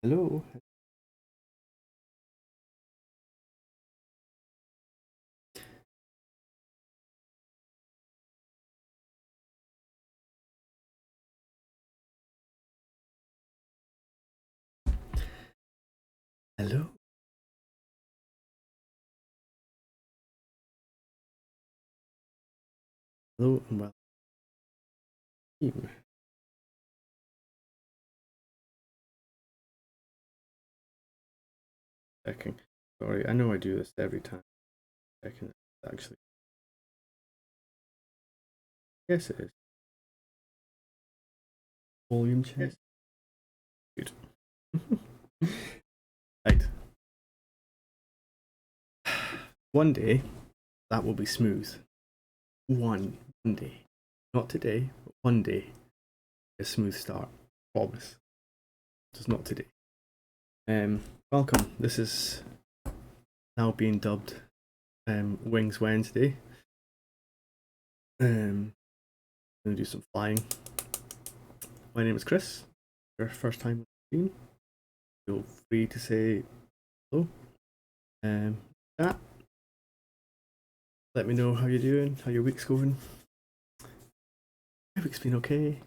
Hello. Hello. Hello and welcome. Checking. Sorry, I know I do this every time. Checking it actually. Yes, it is. Volume check. Good. Right. One day, that will be smooth. One day. Not today, but one day. A smooth start. Promise. Just not today. Welcome. This is now being dubbed Wings Wednesday. Gonna do some flying. My name is Chris. Your first time on the screen. Feel free to say hello. Chat. Let me know how you're doing, how your week's going. My week's been okay.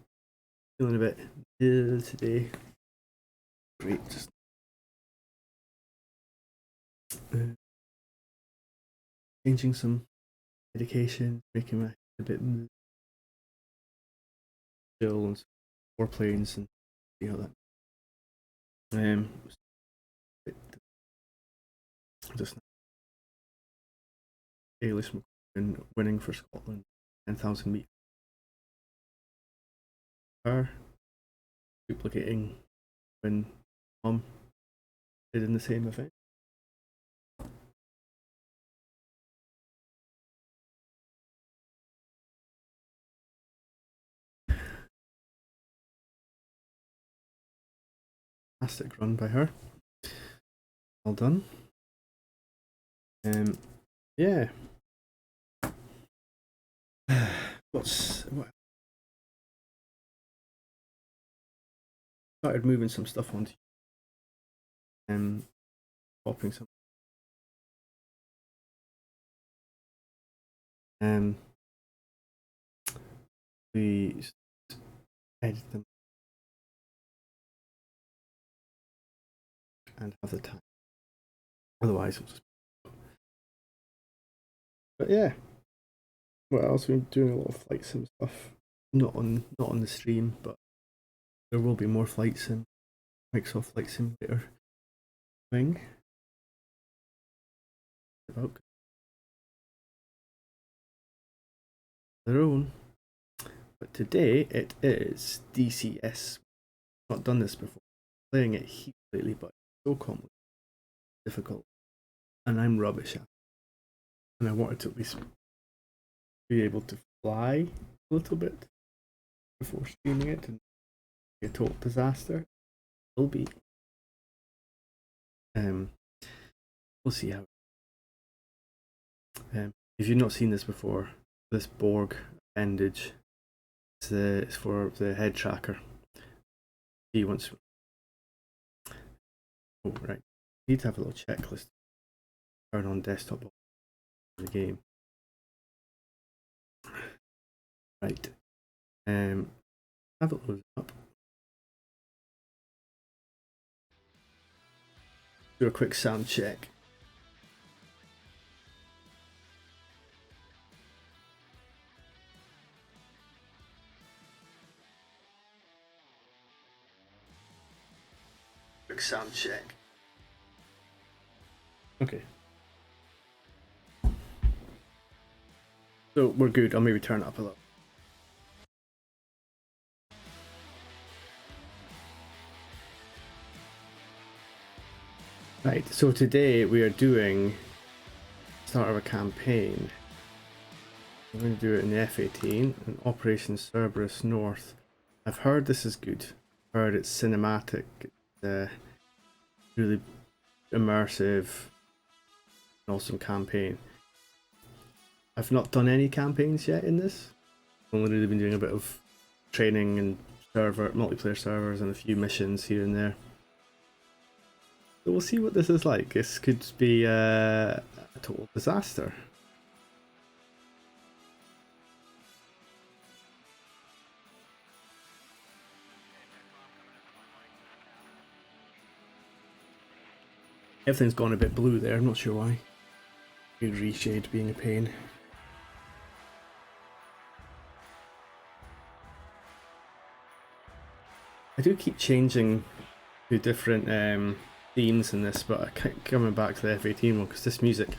Feeling a bit ill today. Great, just changing some medication, making my a bit chill and more planes and see how that. Just Ailish McQueen winning for Scotland, 10,000 meters. Her duplicating when Mum did in the same event. Fantastic run by her. Well done. Yeah. What? Started moving some stuff onto popping some we edit them and have the time. Otherwise, we'll just. But yeah, what else? We've been doing a lot of flight sim stuff. Not on the stream, but there will be more flight sim. Microsoft Flight Simulator thing. About their own. But today it is DCS. Not done this before. Playing it here lately, but it's so complicated, difficult, and I'm rubbish at it. And I wanted to at least be able to fly a little bit before streaming it, and be a total disaster. Will be. We'll see how. If you've not seen this before, this Borg appendage is for the head tracker. See once. Oh right, need to have a little checklist. Turn on desktop of the game. Right. Have it loaded up. Do a quick sound check. Quick sound check. Okay. So we're good. I'll maybe turn it up a little. Right, so today we are doing start of a campaign. I'm going to do it in the F-18 in Operation Cerberus North. I've heard this is good. I've heard it's cinematic, it's really immersive, an awesome campaign. I've not done any campaigns yet in this. I've only really been doing a bit of training and multiplayer servers and a few missions here and there. So we'll see what this is like. This could be a total disaster. Everything's gone a bit blue there, I'm not sure why. Big reshade being a pain. I do keep changing to different themes in this, but I keep coming back to the F-18 one because this music.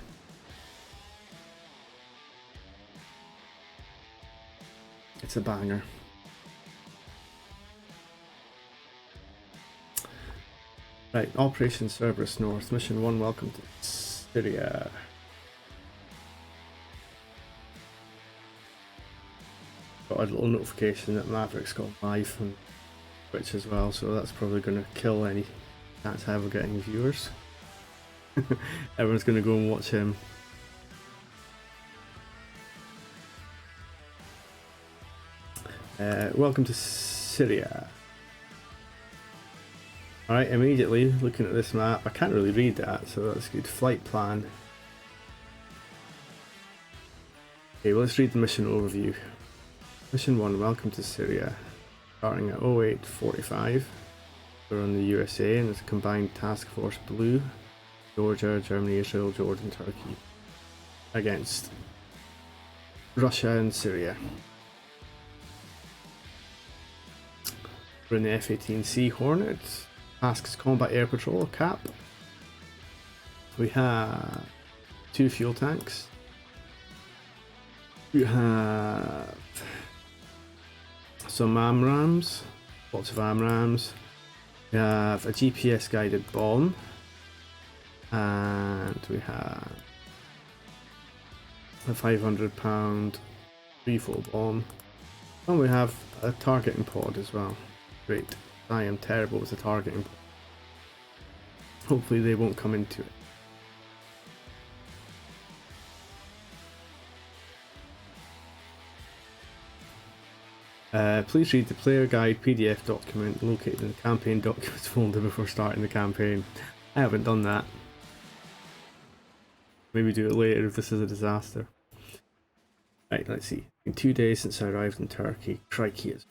It's a banger. Right, Operation Cerberus North, Mission 1, welcome to Syria. Got a little notification that Maverick's got live on Twitch as well, so that's probably going to kill any chance I ever get any viewers. Everyone's going to go and watch him. Welcome to Syria. Alright, immediately looking at this map, I can't really read that, so that's good. Flight plan. Okay, well, let's read the mission overview. Mission 1, welcome to Syria. Starting at 0845. We're on the USA and it's a combined task force Blue, Georgia, Germany, Israel, Jordan, Turkey against Russia and Syria. We're in the F-18C Hornet. Tasks Combat Air Patrol, CAP. We have 2 fuel tanks. We have some AMRAAMs, lots of AMRAAMs. We have a GPS guided bomb. And we have a 500-pound free-fall bomb. And we have a targeting pod as well. Great. I am terrible with the targeting. Hopefully they won't come into it. Please read the player guide PDF document located in the campaign documents folder before starting the campaign. I haven't done that. Maybe do it later if this is a disaster. Right, let's see. In 2 days since I arrived in Turkey, crikey, it's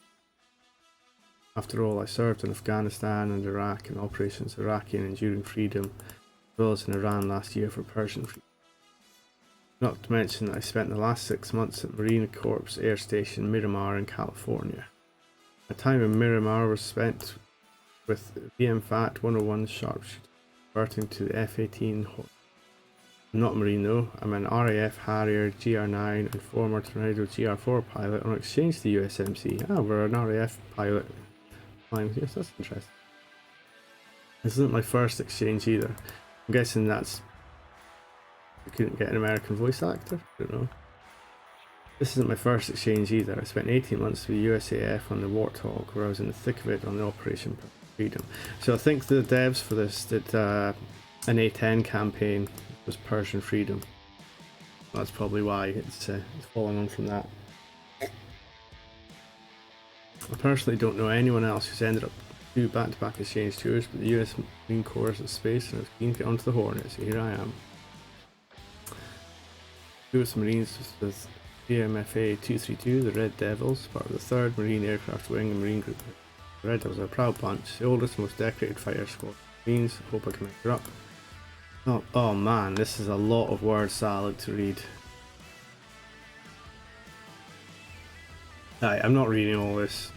after all, I served in Afghanistan and Iraq in Operations Iraqi and Enduring Freedom, as well as in Iran last year for Persian Freedom. Not to mention that I spent the last 6 months at Marine Corps Air Station Miramar in California. My time in Miramar was spent with VMFAT 101 sharpshooter, converting to the F-18 Hornet. I'm not Marine though, I'm an RAF Harrier GR9 and former Tornado GR4 pilot on exchange to the USMC. Ah, we're an RAF pilot. Yes, that's interesting. This isn't my first exchange either. I'm guessing that's... I couldn't get an American voice actor? I don't know. This isn't my first exchange either. I spent 18 months with the USAF on the Warthog, where I was in the thick of it on the Operation Freedom. So I think the devs for this did an A10 campaign. It was Persian Freedom. That's probably why it's following on from that. I personally don't know anyone else who's ended up 2 back-to-back exchange tours, but the US Marine Corps is space and I was keen to get onto the Hornet, so here I am. US Marines with DMFA 232, the Red Devils, part of the 3rd Marine Aircraft Wing and Marine Group. The Red Devils are a proud bunch, the oldest, most decorated fighter squad. Marines, hope I can make her up. Oh man, this is a lot of word salad to read. I'm not reading all this,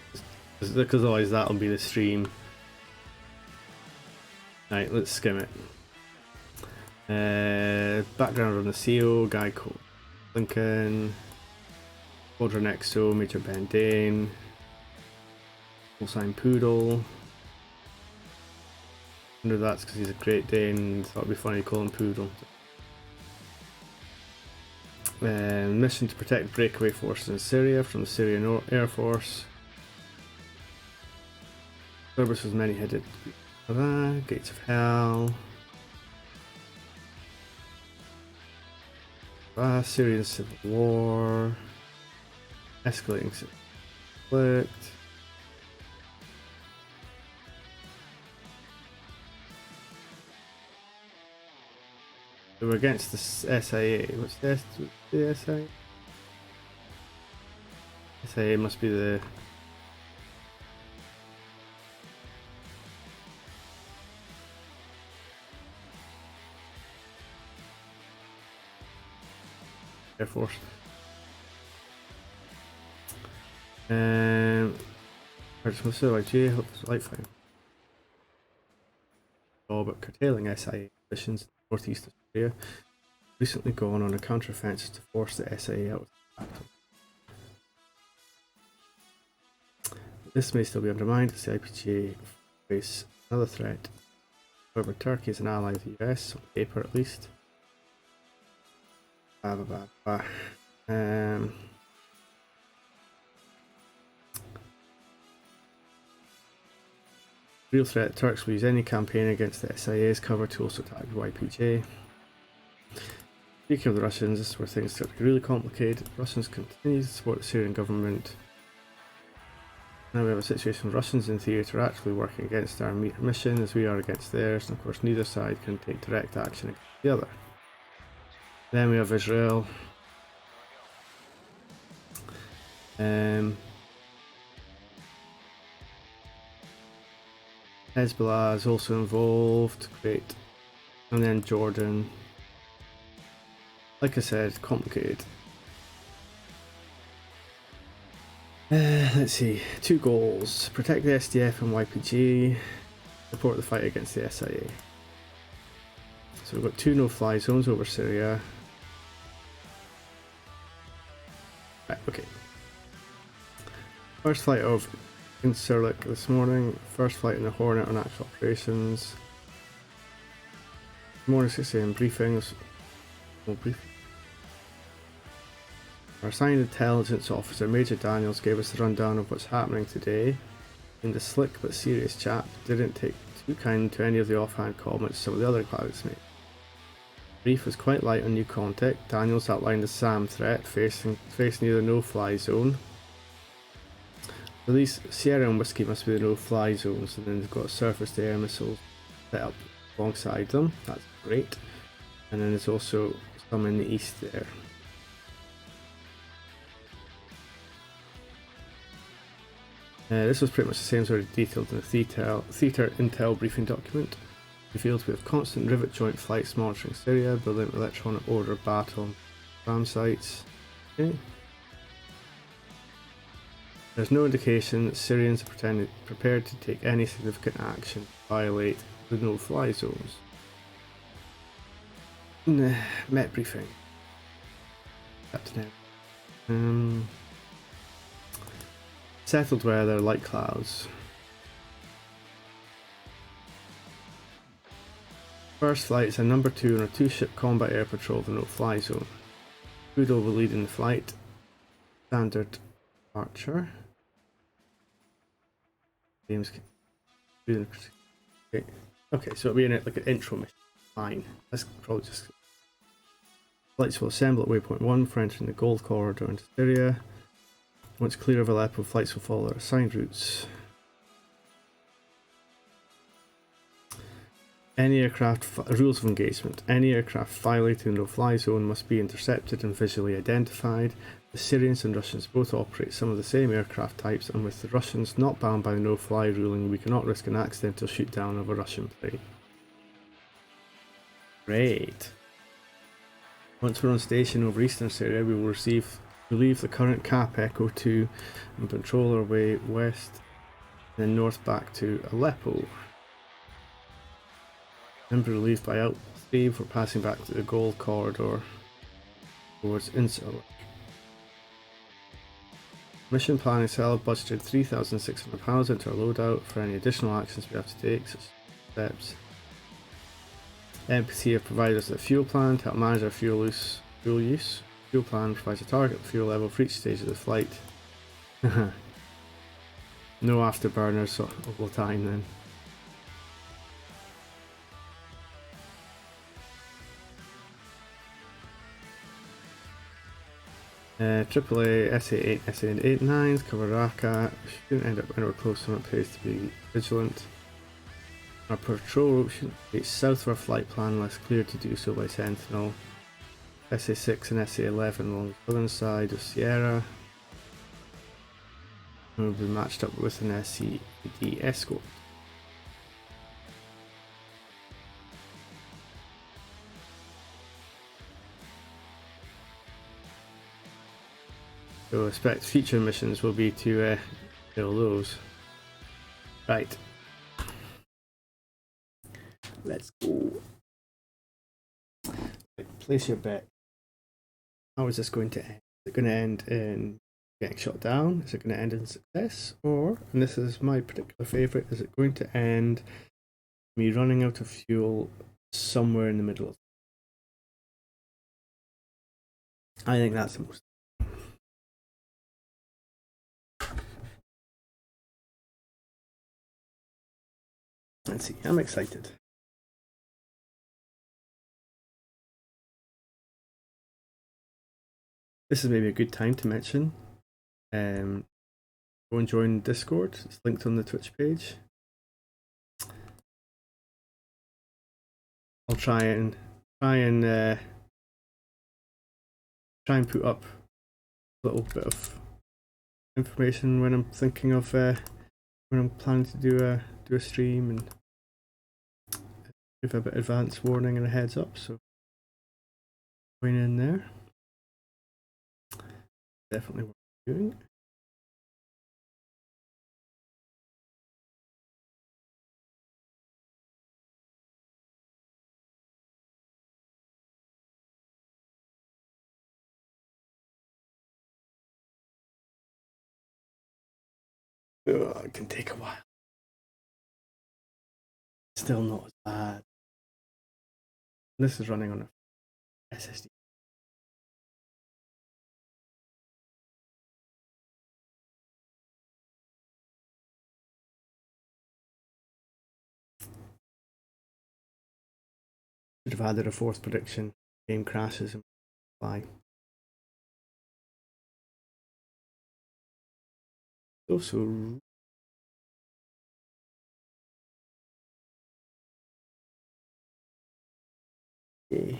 because otherwise that'll be the stream. Right, let's skim it. Background on the CO, guy called Lincoln, Squadron XO, Major Ben Dane, full sign Poodle. I wonder if that's because he's a Great Dane and thought it'd be funny to call him Poodle. Mission to protect breakaway forces in Syria from the Syrian Air Force. Cerberus was many-headed. Gates of Hell. Syrian Civil War. Escalating civil conflict. So we're against the SIA. What's the SIA? SIA must be the... Air Force. Purchase most of IG, hope it's light fine. All but curtailing SIA missions in northeast Australia. Recently gone on a counter-offensive to force the SIA out of the capital. This may still be undermined as the IPGA face another threat. However, Turkey is an ally of the US, on paper at least. Real threat, Turks will use any campaign against the SIA's cover to also attack the YPJ. Speaking of the Russians, this is where things start to get really complicated. Russians continue to support the Syrian government. Now we have a situation where Russians in theatre are actually working against our mission as we are against theirs, and of course neither side can take direct action against the other. Then we have Israel. Hezbollah is also involved, great. And then Jordan. Like I said, complicated. Let's see, 2 goals. Protect the SDF and YPG. Support the fight against the SIA. So we've got 2 no-fly zones over Syria. Right, okay. First flight of Incirlik this morning. First flight in the Hornet on actual operations. Morning 6 AM briefings. No briefing. Our assigned intelligence officer, Major Daniels, gave us the rundown of what's happening today. In the slick but serious chap didn't take too kind to any of the offhand comments some of the other pilots made. The brief was quite light on new contact. Daniels outlined the SAM threat facing the no-fly zone. At least Sierra and Whiskey must be the no-fly zones, and then they've got surface-to-air missiles set up alongside them. That's great. And then there's also some in the east there. This was pretty much the same sort of detailed in the theatre intel briefing document. Revealed we have constant rivet joint flights monitoring Syria, building electronic order battle ram sites. Okay. There's no indication that Syrians are prepared to take any significant action to violate the no-fly zones. Met briefing. Captain Settled weather, light clouds. First flight is a number 2 on a 2-ship combat air patrol of the no-fly zone. Udo will lead in the flight. Standard departure. James. Okay, so it'll be in it like an intro mission. Fine. That's probably just. Flights will assemble at waypoint 1 for entering the gold corridor into Syria. Once clear of Aleppo, flights will follow their assigned routes. Any aircraft rules of engagement. Any aircraft violating the no-fly zone must be intercepted and visually identified. The Syrians and Russians both operate some of the same aircraft types, and with the Russians not bound by the no-fly ruling, we cannot risk an accidental shoot down of a Russian plane. Great. Once we're on station over eastern Syria, we will leave the current Cap Echo 2 and patrol our way west and then north back to Aleppo. Then be relieved by Out 3 for passing back to the gold corridor towards Incirlik. Mission planning cell budgeted £3,600 into our loadout for any additional actions we have to take, such as steps. NPC have provided us a fuel plan to help manage our fuel use. Fuel plan provides a target fuel level for each stage of the flight. No afterburners all the time then. AAA, SA8, SA89s cover Raqqa. Shouldn't end up anywhere close, so it pays to be vigilant. Our patrol route should be south of our flight plan unless cleared to do so by Sentinel. SA-6 and SA-11 along the southern side of Sierra. And we'll be matched up with an SCD escort. So I expect future missions will be to kill those. Right. Let's go. Right, place your bet. How is this going to end? Is it going to end in getting shot down? Is it going to end in success? Or, and this is my particular favourite, is it going to end me running out of fuel somewhere in the middle? I think that's the most. Let's see, I'm excited. This is maybe a good time to mention. Go and join Discord. It's linked on the Twitch page. I'll try and put up a little bit of information when I'm thinking of when I'm planning to do a stream, and give a bit of advance warning and a heads up. So join in there. Definitely worth doing. It can take a while. Still not as bad. This is running on a SSD. Should have added a fourth prediction. Game crashes and fly. Also, yeah.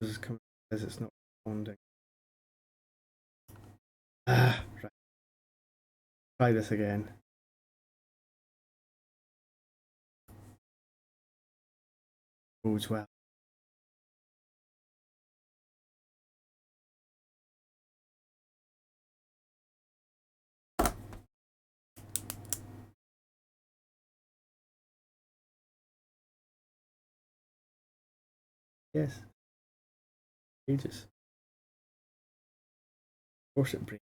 This is coming as it's not responding. Right. Try this again. Bodes well. Yes. Ages. Of course it breaks.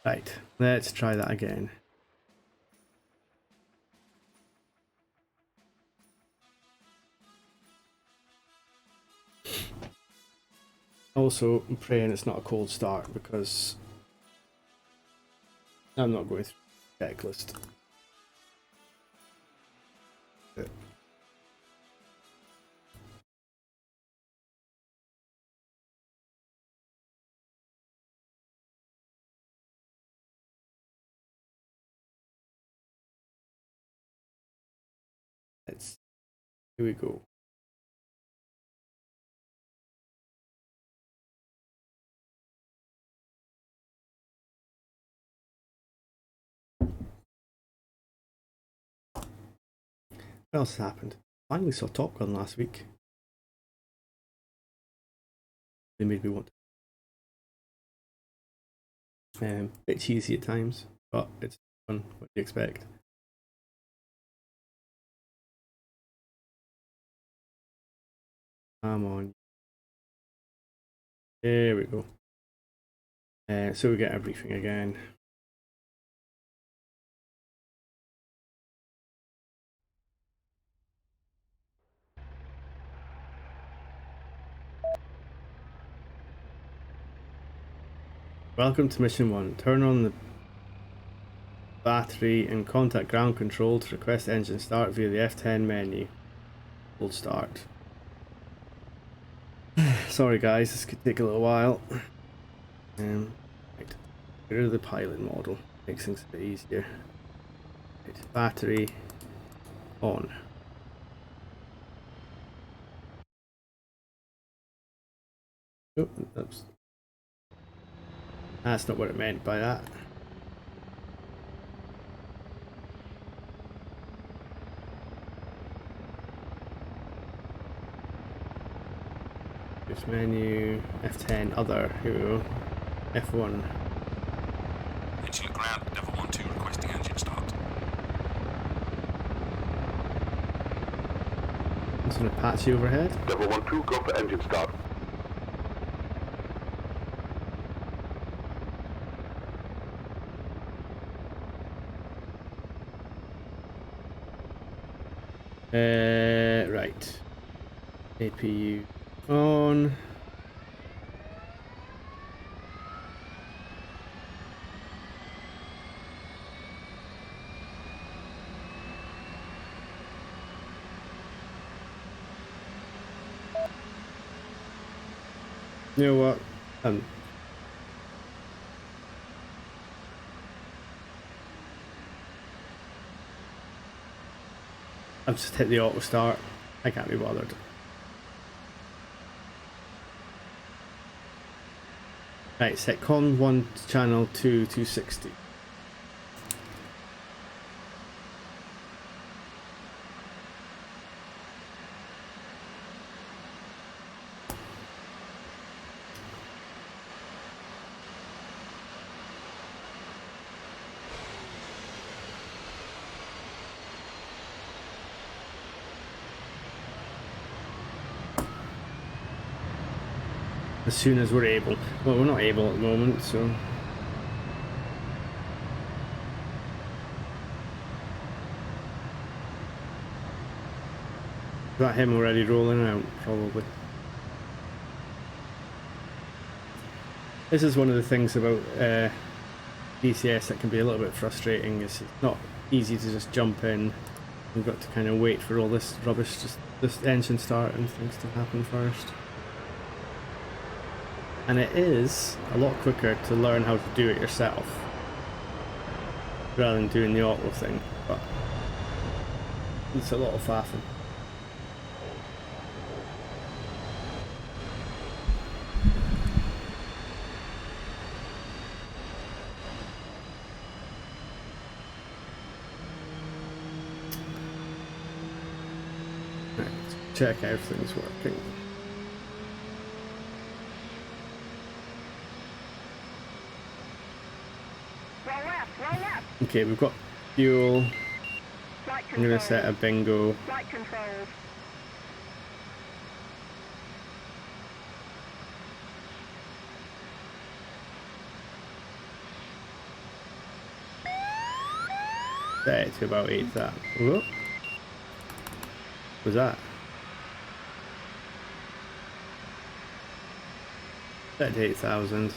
Right, let's try that again. Also, I'm praying it's not a cold start because I'm not going through the checklist. Here we go. What else has happened? Finally saw Top Gun last week. They made me want to. Bit cheesy at times, but it's fun. What do you expect? Come on. There we go. So we get our briefing again. Welcome to mission 1. Turn on the battery and contact ground control to request engine start via the F10 menu. Hold start. Sorry guys, this could take a little while. Right. Get rid of the pilot model. Makes things a bit easier. Right. Battery on. Oh, that's not what it meant by that. This menu, F10, other, here we go. F1. Engine at ground, level 1-2 requesting engine start. There's an Apache overhead. Level 1-2, go for engine start. Right. APU on. You know what? I've just hit the auto start. I can't be bothered. Right, set con 1 to channel 2 260. As soon as we're able. Well, we're not able at the moment, so. Is that him already rolling out? Probably. This is one of the things about DCS that can be a little bit frustrating. It's not easy to just jump in. We've got to kind of wait for all this rubbish, just this engine start and things to happen first. And it is a lot quicker to learn how to do it yourself rather than doing the auto thing, but it's a lot of faffing. Right, check everything's working. Okay, we've got fuel. I'm going to set a bingo. Flight controls. Set it to about 8,000. What was that? Set it to 8,000.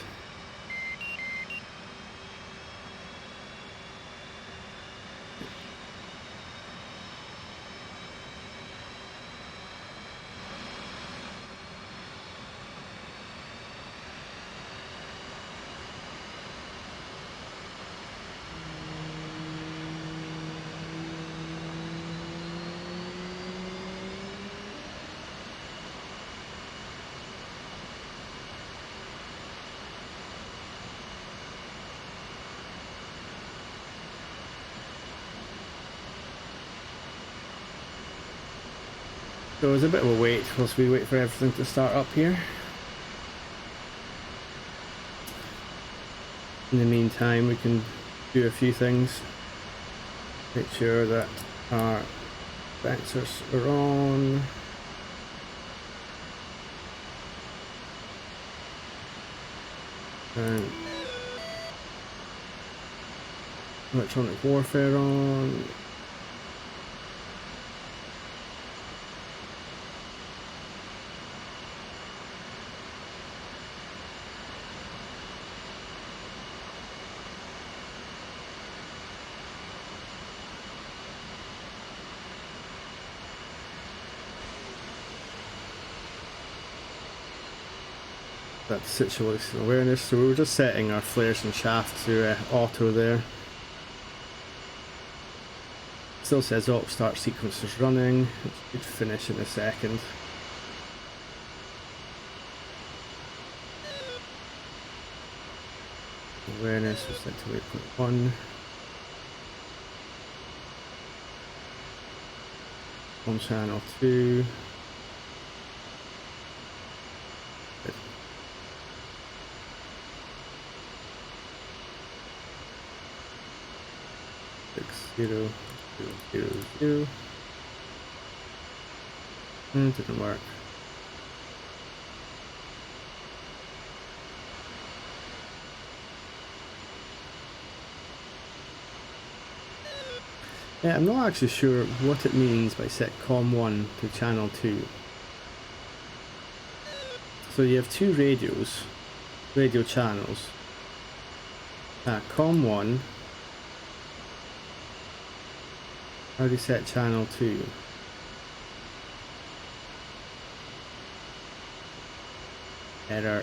So there's a bit of a wait whilst we wait for everything to start up here. In the meantime, we can do a few things. Make sure that our sensors are on. And Electronic warfare on. That's situation awareness, so we were just setting our flares and shaft to auto there. Still says op start sequence is running. It should finish in a second. Awareness was set to 8.1. On channel 2. Zero, zero, zero. Didn't work. Yeah, I'm not actually sure what it means by set COM1 to channel 2. So you have two radios, radio channels. COM1. How do you set channel 2? Error.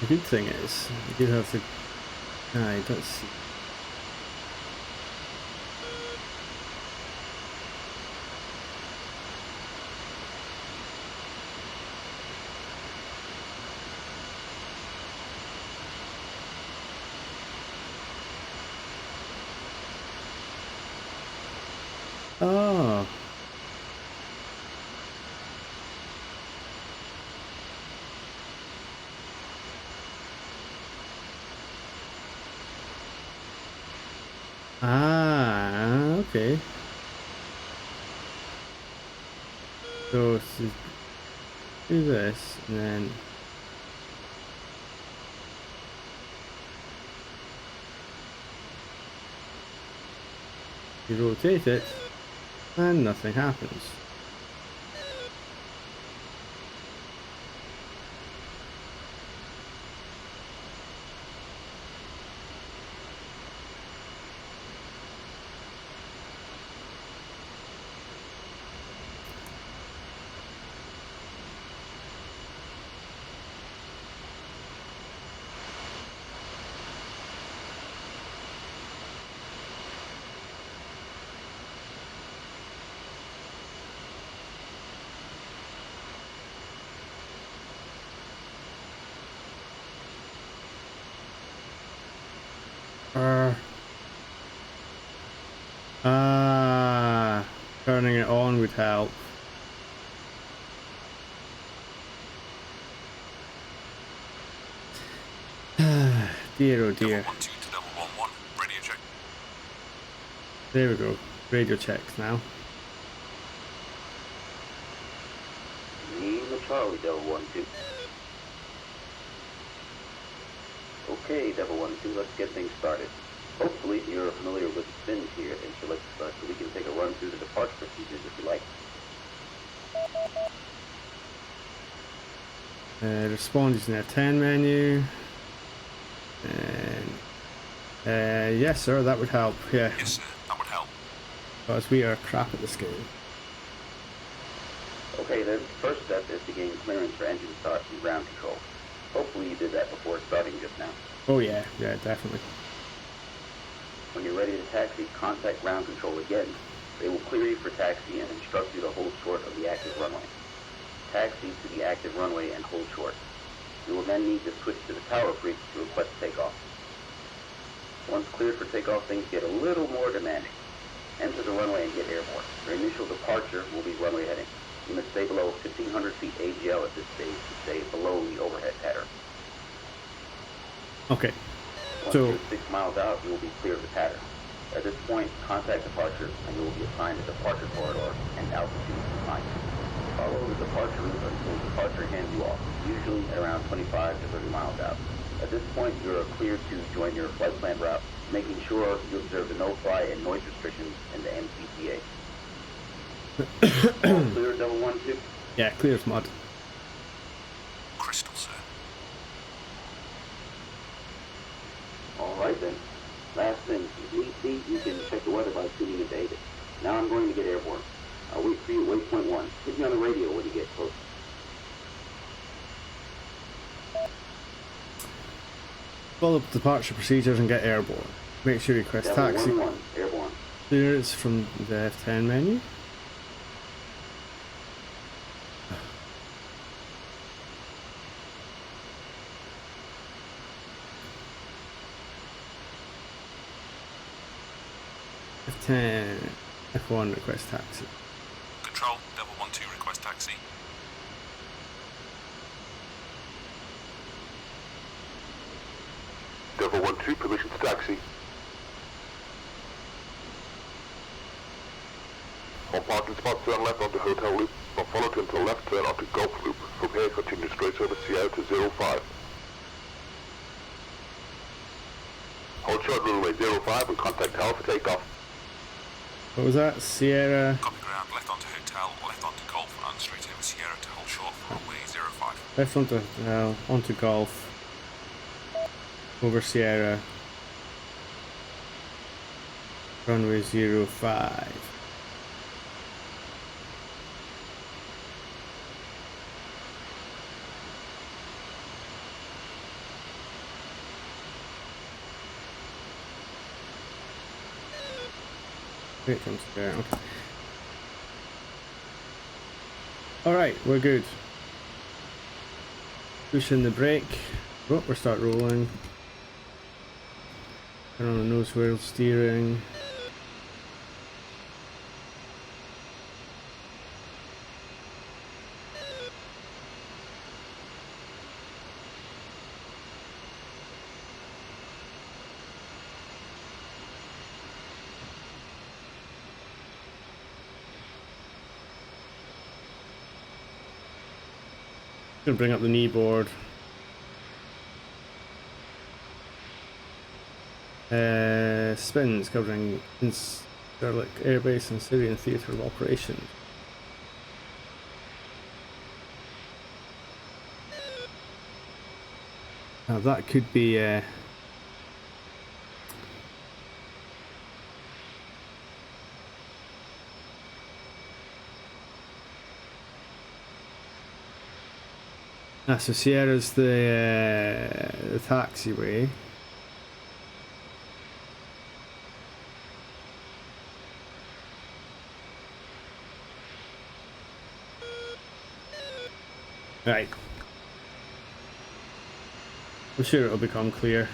The good thing is, you do have the... let's see. Oh. Okay. So to do this, and then you rotate it, and nothing happens. Turning it on would help. Dear oh dear. Level 12 to level 11. Radio check. There we go. Radio checks now. Lima Charlie, Devil 1-2. Okay, Devil 1-2, let's get things started. Hopefully you're familiar with spins here at Intralix, so we can take a run through the departure procedures if you like. Respond using the F10 menu. And yes sir, that would help, yeah. Yes, sir. That would help. Because we are crap at this game. Okay, the first step is to gain clearance for engine start and ground control. Hopefully you did that before starting just now. Oh yeah, definitely. When you're ready to taxi, contact ground control again. They will clear you for taxi and instruct you to hold short of the active runway. Taxi to the active runway and hold short. You will then need to switch to the tower freak to request takeoff. Once cleared for takeoff, things get a little more demanding. Enter the runway and get airborne. Your initial departure will be runway heading. You must stay below 1,500 feet AGL at this stage to stay below the overhead pattern. Okay. Once So you're 6 miles out, you will be clear of the pattern. At this point, contact departure, and you will be assigned a departure corridor and altitude assignment. Follow the departure route until departure hands you off, usually at around 25 to 30 miles out. At this point, you are cleared to join your flight plan route, making sure you observe the no-fly and noise restrictions in the MCCA. All clear, Double 1-2? Yeah, clear as mud. Crystal, sir. All right then. Last thing, if need be, you can check the weather by tuning into ATIS. Now I'm going to get airborne. I'll wait for you at waypoint 1. Hit me on the radio when you get close. Follow up departure procedures and get airborne. Make sure you request Double taxi 1-1, airborne. clearance from the F10 menu. F10, F1 request taxi. Control, Devil 1-2, request taxi. Devil 1-2, permission to taxi. On parking spot, turn left onto Hotel Loop. From follow to until left, turn onto Golf Loop. From here, continue straight over Sierra to 05. Hold short runway 05 and contact tower for takeoff. What was that? Sierra. Copy ground, left onto hotel, left onto golf, and straight over Sierra to hold short for runway 05. Left onto golf. Over Sierra. Runway 05. Wait from Sierra, okay. Alright, we're good. Push in the brake. Oh, we'll start rolling. Turn on the nose wheel steering. Gonna bring up the knee board. Spins covering Sterling Air Base and Syrian Theatre of Operations. Now that could be so Sierra's the taxiway. Right. I'm sure it'll become clear.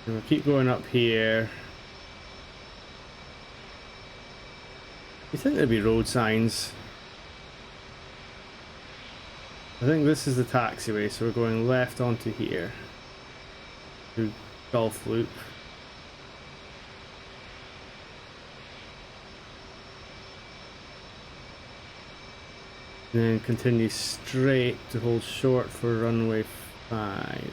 And we'll keep going up here. You think there'd be road signs? I think this is the taxiway, so we're going left onto here. To Golf Loop. And then continue straight to hold short for runway 5.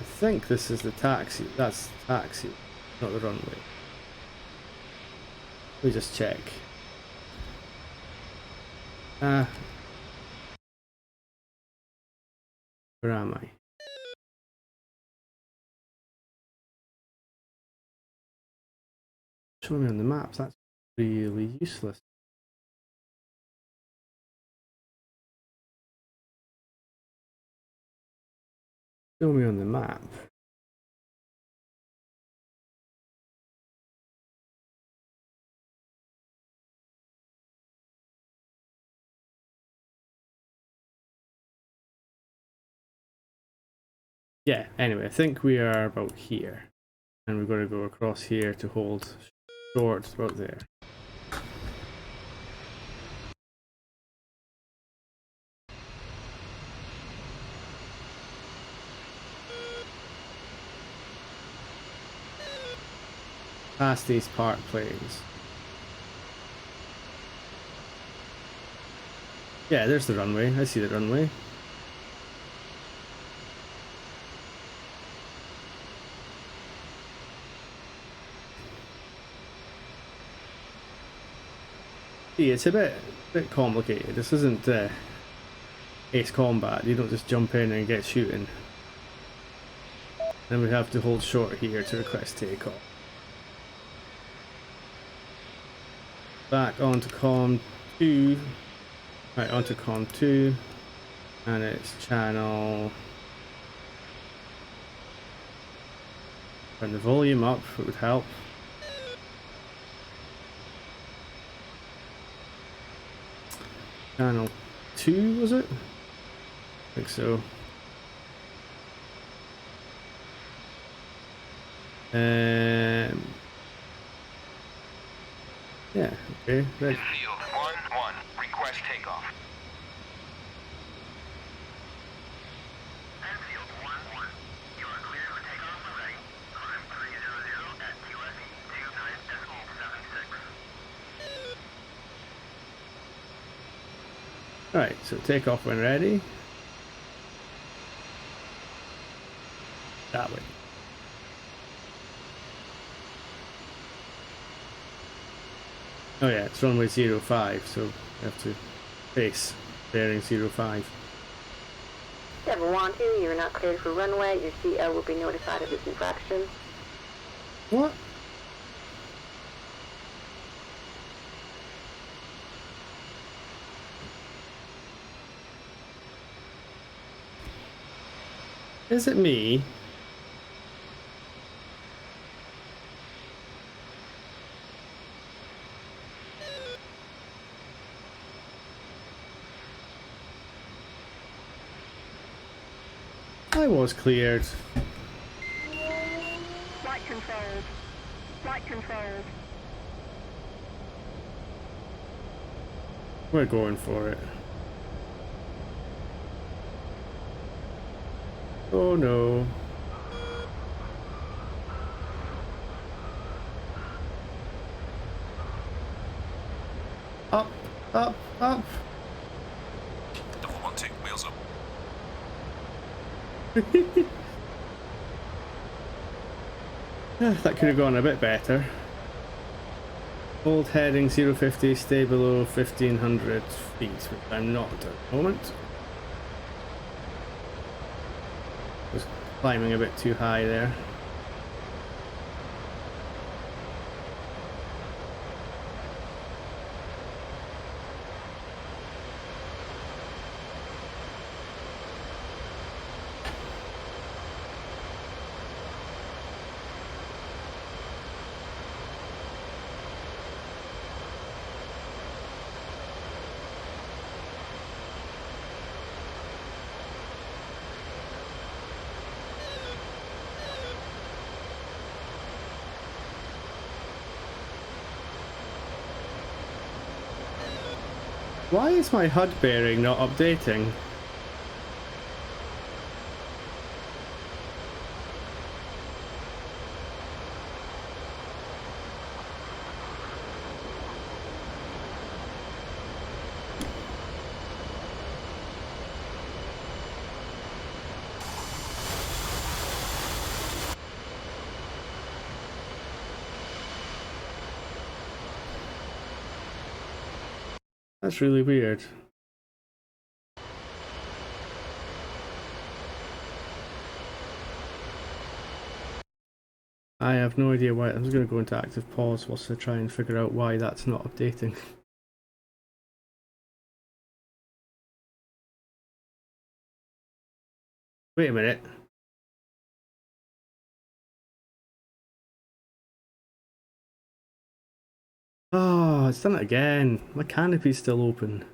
I think this is the taxi. That's the taxi, not the runway. Let me just check. Where am I? Show me on the maps. That's really useless. Show me on the map. Yeah, anyway, I think we are about here. And we've got to go across here to hold short about there. Past these park planes. Yeah, there's the runway. I see the runway. See, it's a bit complicated. This isn't Ace Combat. You don't just jump in and get shooting. Then we have to hold short here to request takeoff. Back onto COM 2. Right, onto COM 2. And it's channel. Turn the volume up, it would help. Channel 2, was it? I think so. Yeah, okay. Right. Field 1-1, request takeoff. Enfield 1-1, you are clear for takeoff and ready. Climb 300 at QFE 29.76. Right, so takeoff when ready. That way. Oh yeah, it's runway 05, so we have to face bearing 05. Devil 1-2, you're not cleared for runway. Your CL will be notified of this infraction. What? Is it me? I was cleared. Flight controlled. Flight controlled. We're going for it. Oh no. Up, up, up. Double 1-2, wheels up. That could have gone a bit better. Hold heading 050, stay below 1500 feet, which I'm not at the moment. Was climbing a bit too high there. Why is my HUD bearing not updating? That's really weird. I have no idea why. I'm just going to go into active pause whilst I try and figure out why that's not updating. Wait a minute. Oh, it's done it again. My canopy's still open.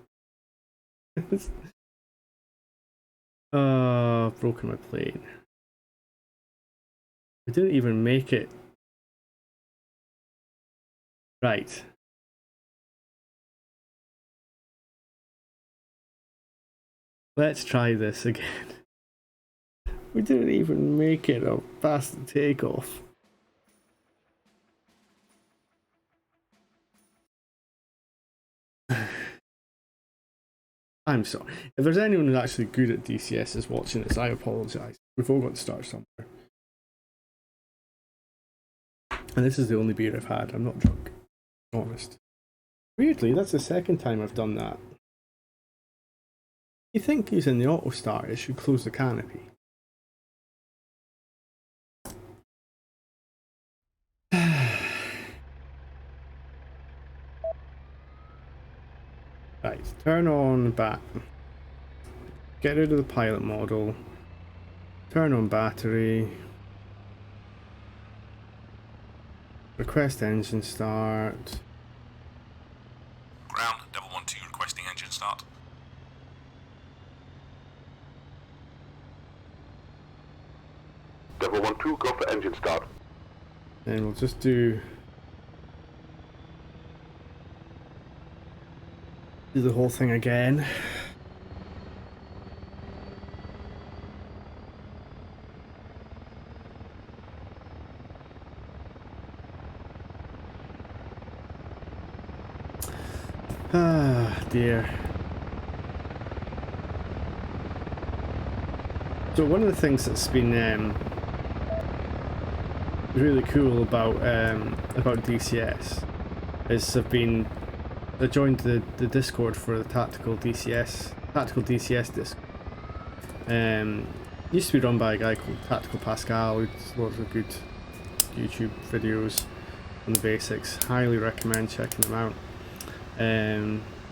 Oh, broken my plane. We didn't even make it. Right. Let's try this again. We didn't even make it or past the takeoff. I'm sorry. If there's anyone who's actually good at DCS is watching this, I apologise. We've all got to start somewhere. And this is the only beer I've had. I'm not drunk. Honest. Weirdly, that's the second time I've done that. You think using the auto start, it should close the canopy. Right, turn on back. Get rid of the pilot model. Turn on battery. Request engine start. Ground, Devil 1-2 requesting engine start. Devil 1-2, go for engine start. And we'll just do the whole thing again. Ah, dear. So one of the things that's been really cool about DCS is I joined the Discord for the tactical DCS Discord. Used to be run by a guy called Tactical Pascal, who does lots of good YouTube videos on the basics. Highly recommend checking them out.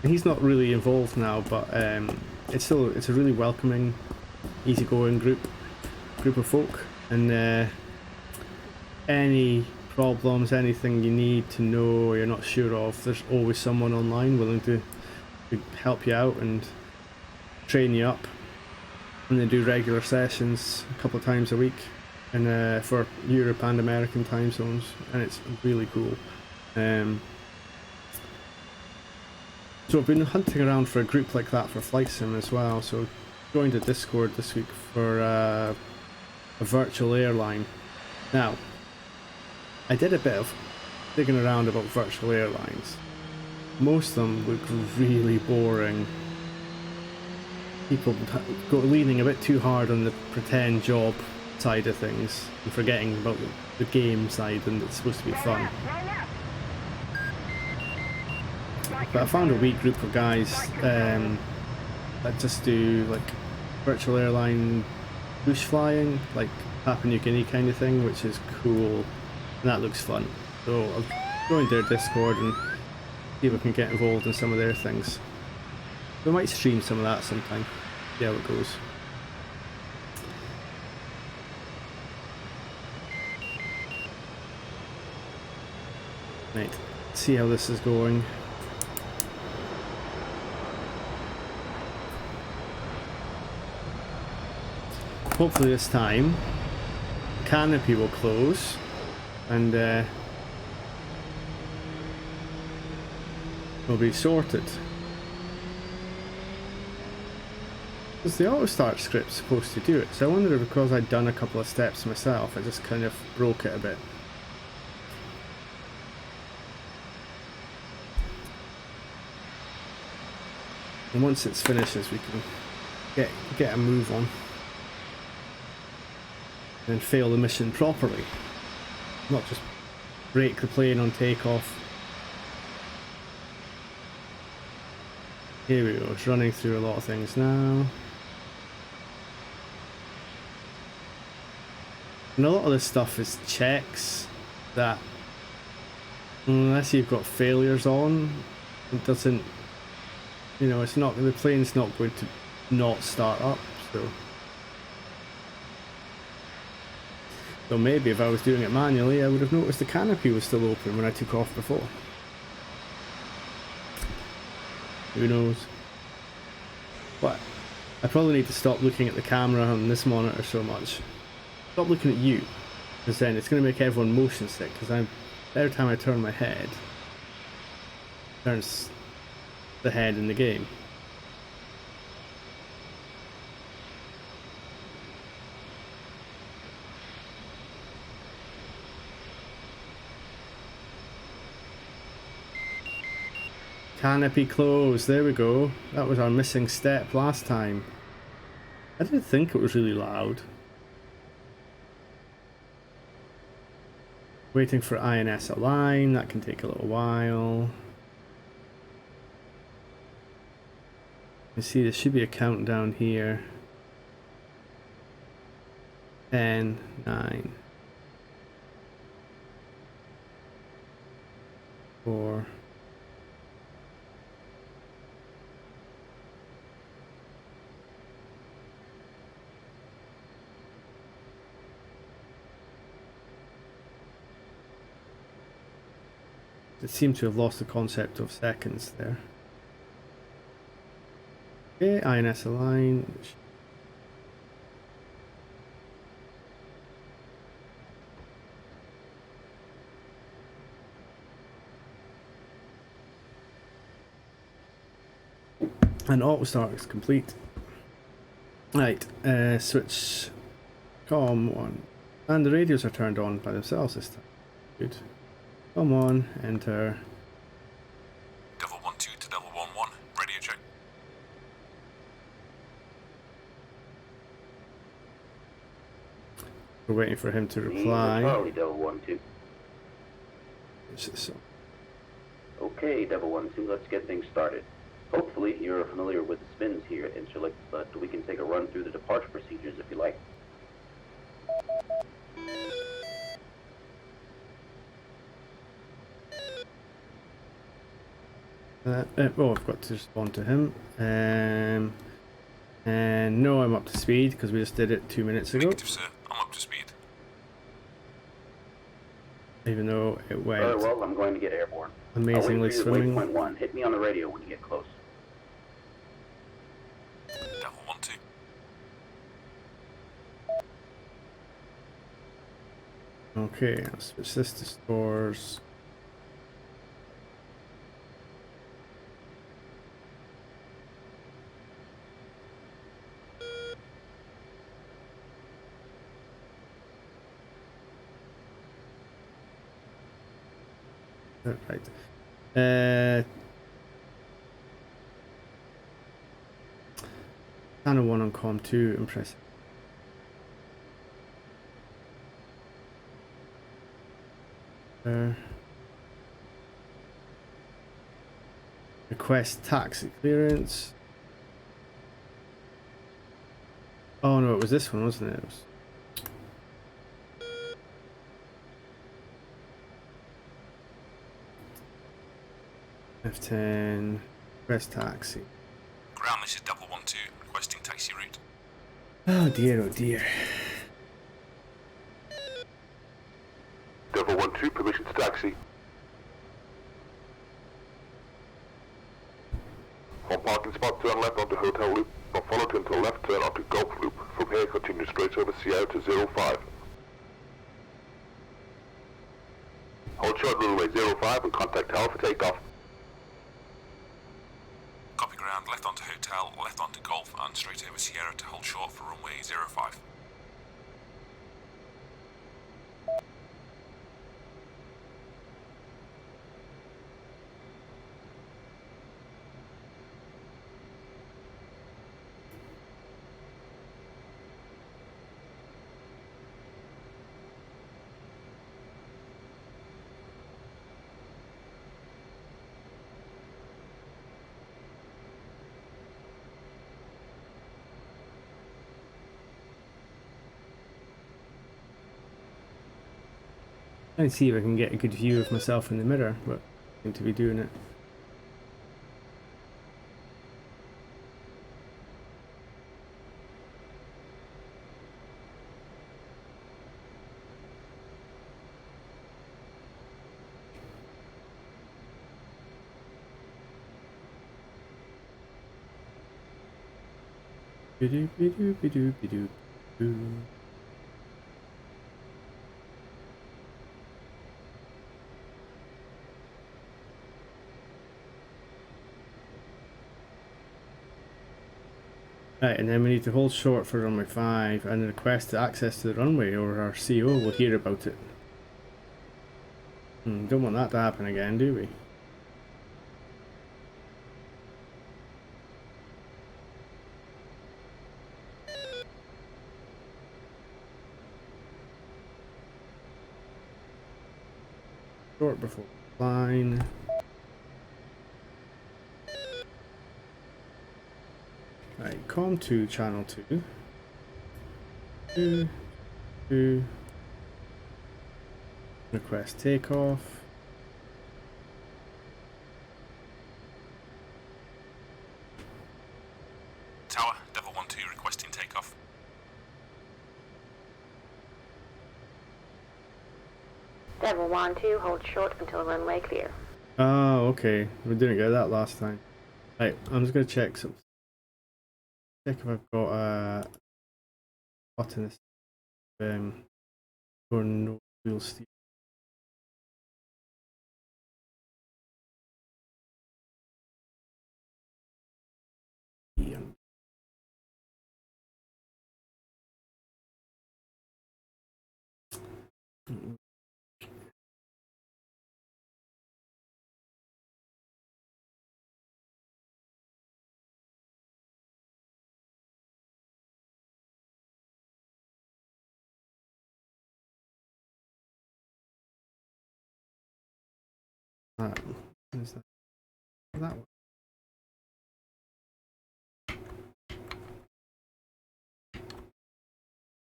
He's not really involved now, but it's a really welcoming, easygoing group of folk, and any problems, anything you need to know or you're not sure of, there's always someone online willing to help you out and train you up. And they do regular sessions a couple of times a week, and for Europe and American time zones, and it's really cool. So I've been hunting around for a group like that for Flight Sim as well, so joined a Discord this week for a virtual airline. Now, I did a bit of digging around about virtual airlines. Most of them look really boring. People leaning a bit too hard on the pretend job side of things and forgetting about the game side, and it's supposed to be fun. But I found a wee group of guys that just do like virtual airline bush flying, like Papua New Guinea kind of thing, which is cool, and that looks fun. So I've joined their Discord and see if I can get involved in some of their things. We might stream some of that sometime, see how it goes. Right, see how this is going. Hopefully this time the canopy will close and we'll be sorted. Because the auto start script's supposed to do it, so I wonder if because I'd done a couple of steps myself, I just kind of broke it a bit. And once it's finishes, we can get a move on and fail the mission properly, not just break the plane on takeoff. Here we go, it's running through a lot of things now. And a lot of this stuff is checks that, unless you've got failures on, it doesn't, you know, it's not, the plane's not going to not start up, so maybe if I was doing it manually, I would have noticed the canopy was still open when I took off before. Who knows? But I probably need to stop looking at the camera on this monitor so much. Stop looking at you, because then it's going to make everyone motion sick. Because every time I turn my head, it turns the head in the game. Canopy closed, there we go. That was our missing step last time. I didn't think it was really loud. Waiting for INS align, that can take a little while. You see there should be a countdown here. 10, 9, 4. It seemed to have lost the concept of seconds there. Okay, INS align. And auto start is complete. Right, switch COM on. And the radios are turned on by themselves this time. Good. Come on, enter. Devil 1-2 to Devil 1-1. Radio check. We're waiting for him to Charlie, reply. Devil 1-2. So, Okay, Devil 1-2, let's get things started. Hopefully you're familiar with the spins here at Interlick, but we can take a run through the departure procedures if you like. oh, I've got to respond to him. And no, I'm up to speed because we just did it 2 minutes ago. Negative, sir. I'm up to speed. Even though it went Very well, I'm going to get airborne. amazingly I'll wait for you swimming. at waypoint 1. Hit me on the radio when you get close. Devil 1-2. Okay, I'll switch this to stores. Right. Channel 1 on COM 2, impressive. Request taxi clearance. Oh no, it was this one, wasn't it? It was... F10, request taxi. Ground, this is Devil 1-2. Requesting taxi route. Oh dear, oh dear. Devil 1-2, permission to taxi. On parking spot, turn left onto Hotel Loop. From follow to until left, turn onto Golf Loop. From here, continue straight over Sierra to 05. Hold short runway 05 and contact tower for takeoff. Copy ground, left onto Hotel, left onto Golf, and straight over Sierra to hold short for runway 05. Let's see if I can get a good view of myself in the mirror, but I seem to be doing it. Be-do-be-do-be-do-be-do-be-do. Right, and then we need to hold short for runway 5 and request access to the runway, or our CO will hear about it. Don't want that to happen again, do we? Short before line. Right, COM2 channel 2. 2. Request takeoff. Tower, Devil 1-2 requesting takeoff. Devil 1-2, hold short until runway clear. Oh, okay. We didn't get that last time. Right, I'm just gonna check something. Check if I've got a button this for no wheel steer. Is that one?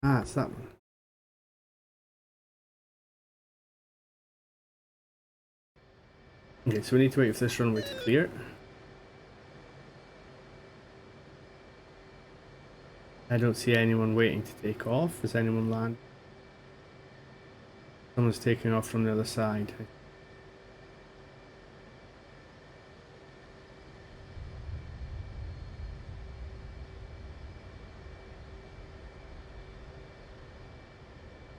Ah, it's that one. Okay, so we need to wait for this runway to clear. I don't see anyone waiting to take off. Is anyone land? Someone's taking off from the other side.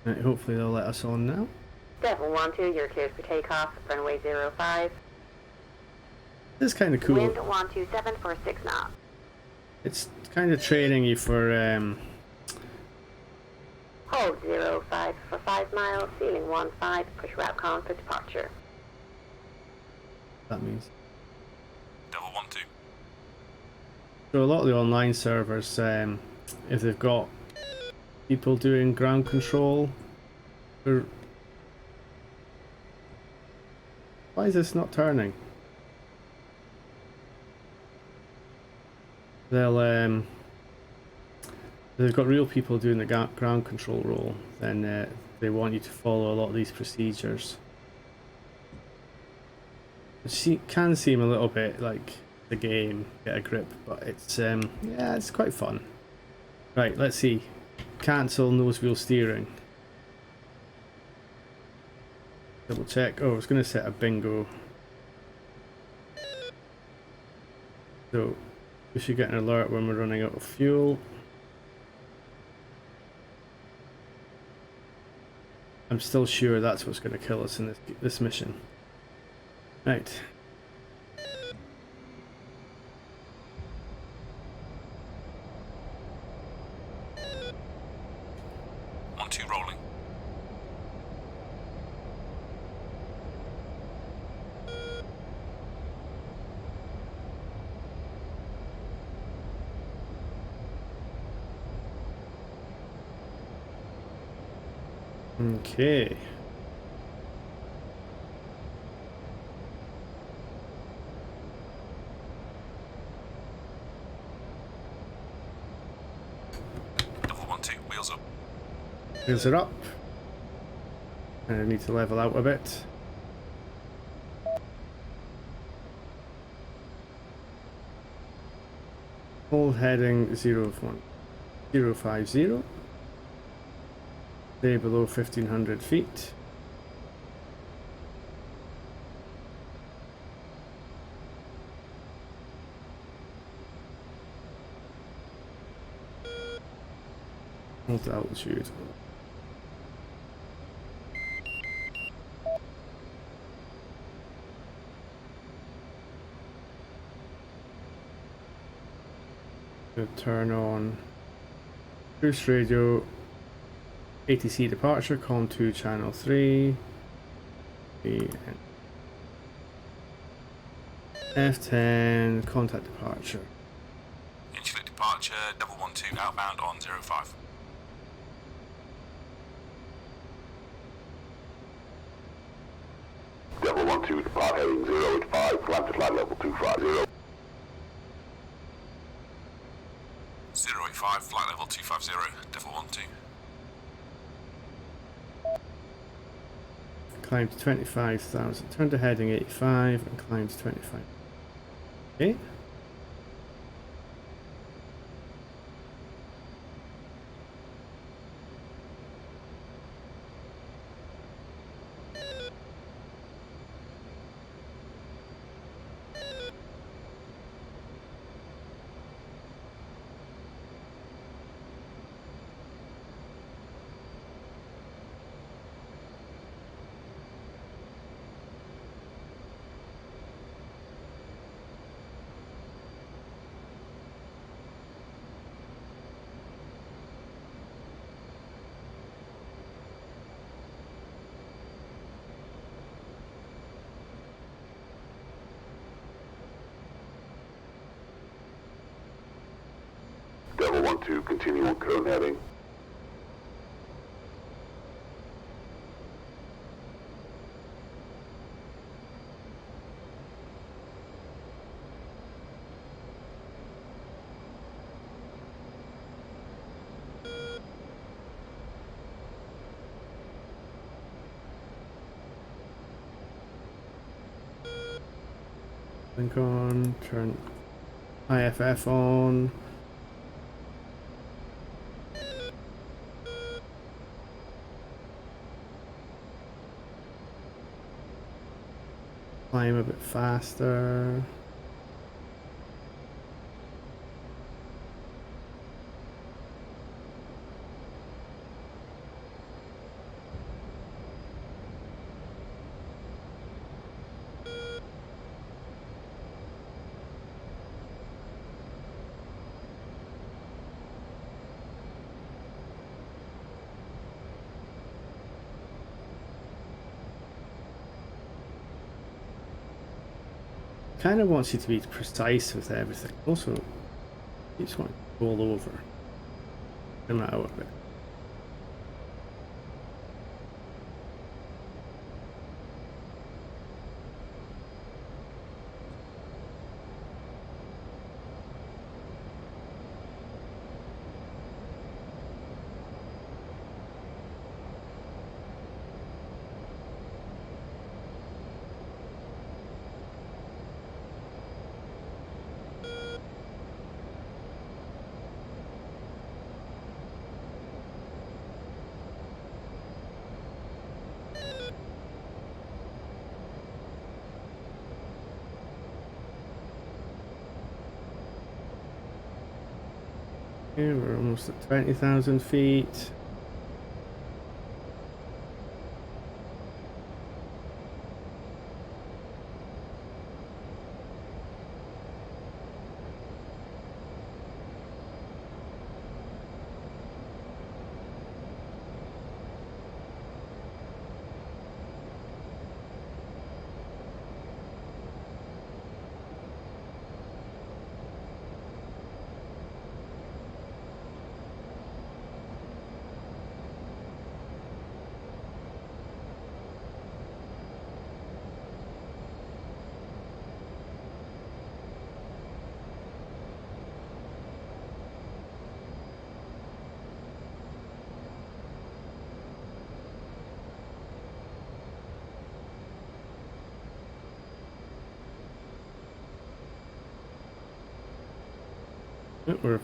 Right, hopefully they'll let us on now. Devil 1-2, you're cleared for takeoff. Runway 05. It's kind of cool. Wind 127 for 6 knots. It's kind of training you for Hold 05 for 5 miles. Ceiling 15. Push route con for departure. that means. Devil 1-2. So a lot of the online servers, if they've got people doing ground control, or why is this not turning? They'll if they've got real people doing the ground control role, then they want you to follow a lot of these procedures. It can seem a little bit like the game, get a grip, but it's yeah, it's quite fun. Right, let's see. Cancel nose wheel steering. Double check. Oh, I was going to set a bingo. So we should get an alert when we're running out of fuel. I'm still sure that's what's going to kill us in this mission. Right. Rolling. Okay. Devil 1-2, wheels up. Wheels are up. I need to level out a bit. Hold heading 050. Stay below 1500 feet. Hold the altitude. Turn on boost radio, ATC departure, COM 2 channel 3, F10 contact departure. Insulate departure, double 12 outbound on 05. Devil 12, depart heading 085, climb to flight level 250. 085, flight level 250, Devil 12. Climb to 25,000. Turn to heading 85 and climb to 25. Okay. Devil 12, continue on current heading. Link on, turn IFF on. Climb a bit faster. Kind of wants you to be precise with everything. Also, keeps wanting to roll over. Trim that out a bit. Okay, we're almost at 20,000 feet. We're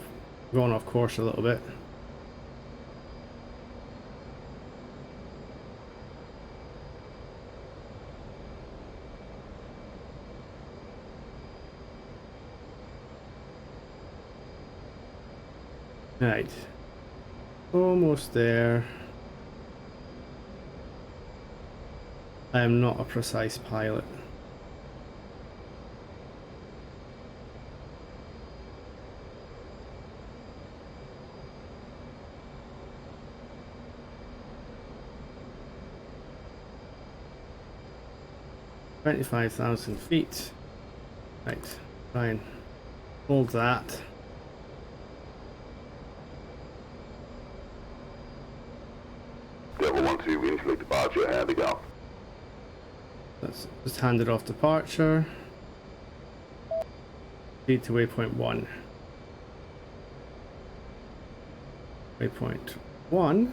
going off course a little bit. Right. Almost there. I am not a precise pilot. $25,000 feet. Right, fine. Hold that. Delta 1-2, initiate departure, handing out. Let's just hand it off departure. Lead to waypoint 1. Waypoint 1.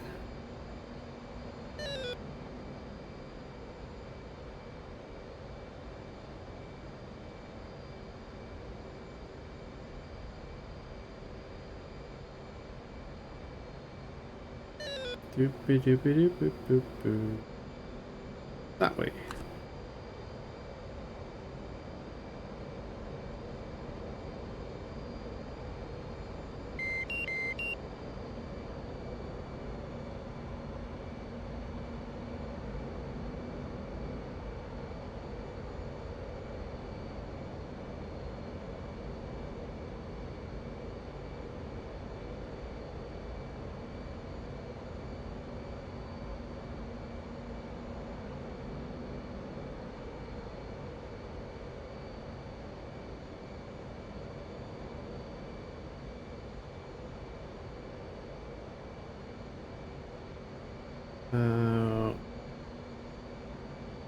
Doopy doopy doop boop boop. That way.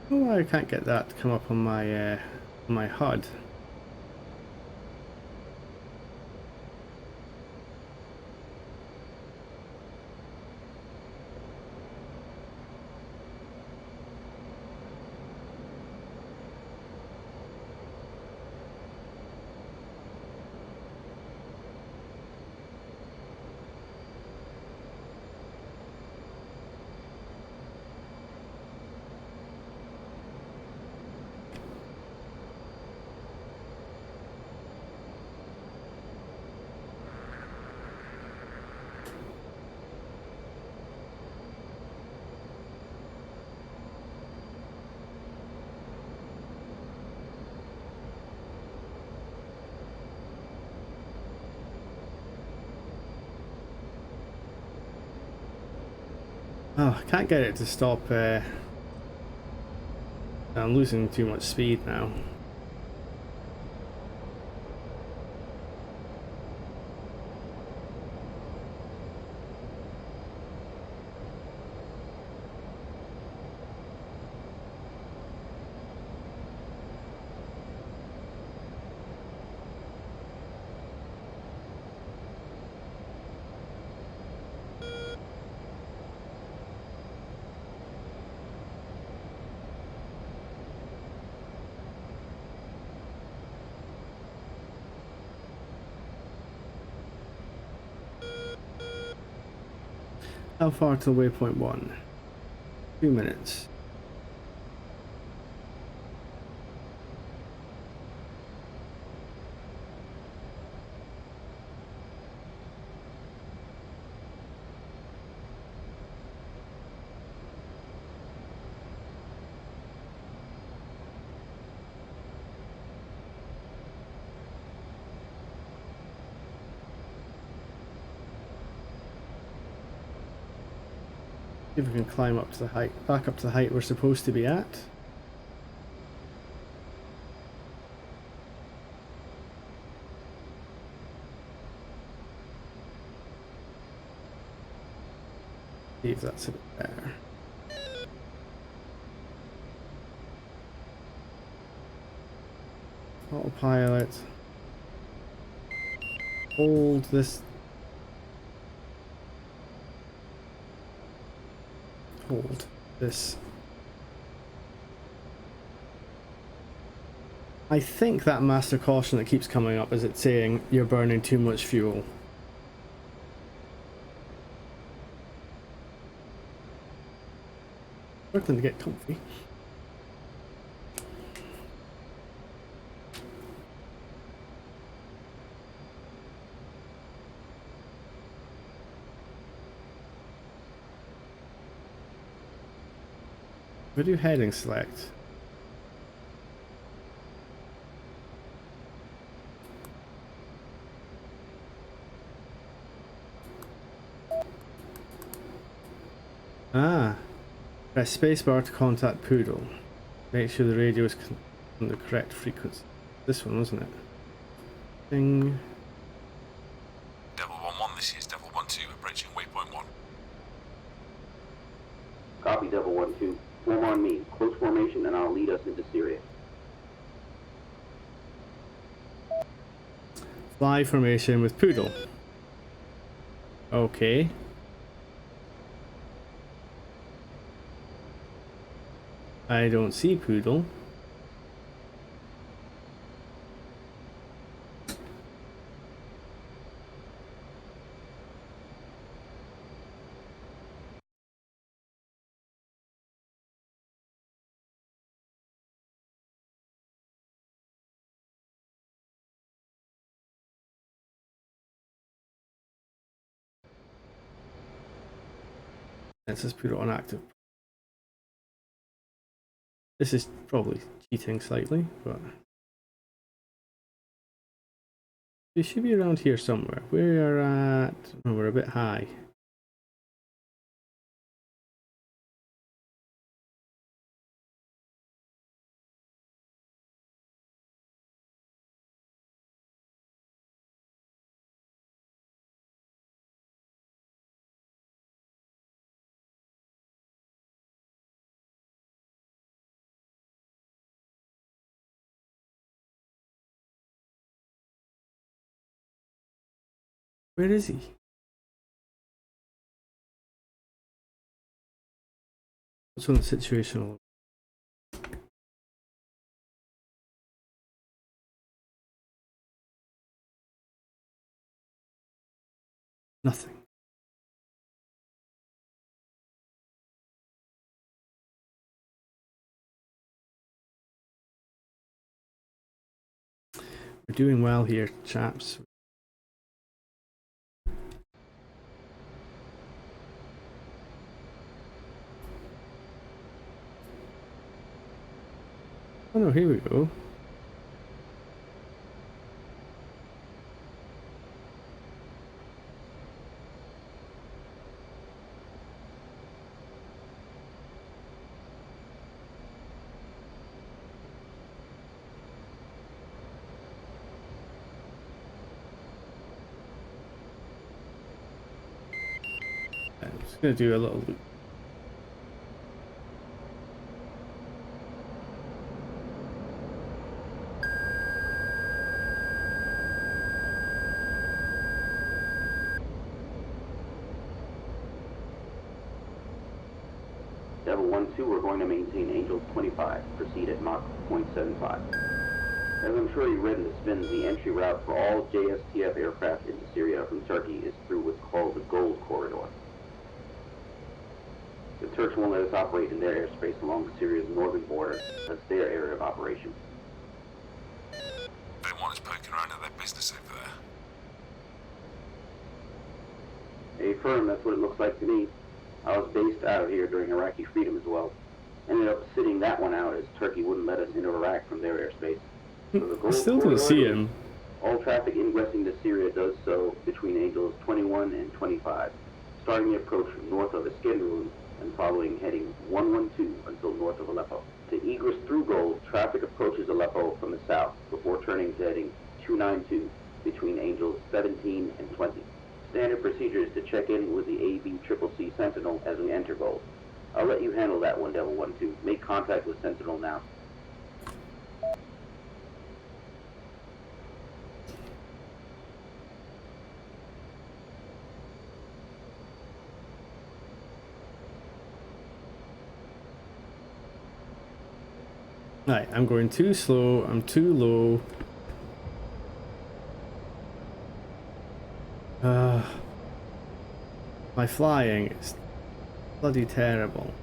Oh, I can't get that to come up on my HUD. Oh, I can't get it to stop. I'm losing too much speed now. How far till waypoint 1? 2 minutes. See if we can climb up to the height, back up to the height we're supposed to be at. See if that's a bit better. Autopilot. Hold this. Hold this. I think that master caution that keeps coming up is it saying you're burning too much fuel. Starting to get comfy. Where do heading select? Ah, press spacebar to contact Poodle. Make sure the radio is on the correct frequency. This one, wasn't it? Ding. Devil 1-1, this is Devil 1-2, approaching waypoint 1. Copy, Devil 1-2. Form on me. Close formation, and I'll lead us into Syria. Fly formation with Poodle. Okay. I don't see Poodle. Let's just put it on active. This is probably cheating slightly, but it should be around here somewhere. We are at... oh, we're a bit high. Where is he? What's on the situational? Nothing. We're doing well here, chaps. Oh no, here we go. I'm just going to do a little loop. Devil 1-2, we're going to maintain Angel 25. Proceed at Mach 0.75. As I'm sure you read in the spins, the entry route for all JSTF aircraft into Syria from Turkey is through what's called the Gold Corridor. The Turks won't let us operate in their airspace along Syria's northern border. That's their area of operation. They want us poking around at their business over there. Firm, that's what it looks like to me. I was based out of here during Iraqi freedom as well. Ended up sitting that one out as Turkey wouldn't let us into Iraq from their airspace. So the I Gold still don't Corridor see goes. him. All traffic ingressing to Syria does so between Angels 21 and 25, starting the approach north of Iskenderun and following heading 112 until north of Aleppo. To egress through Gold, traffic approaches Aleppo from the south before turning to heading 292 between Angels 17 and 20. Standard procedure is to check in with the ABCCC Sentinel as we enter Gold. I'll let you handle that one, Devil 1-2. Make contact with Sentinel now. Right, I'm going too slow, I'm too low. My flying is bloody terrible.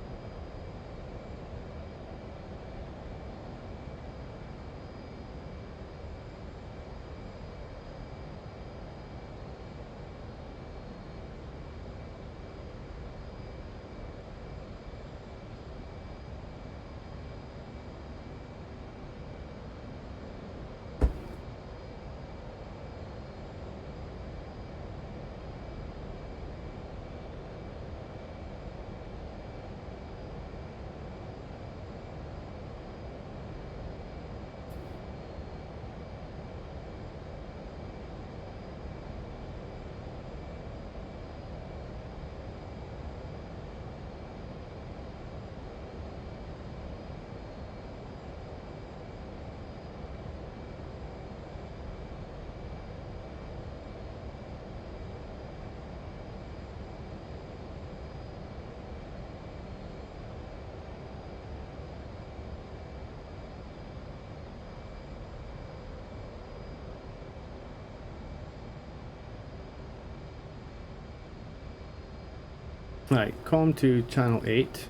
Right, comm to channel 8.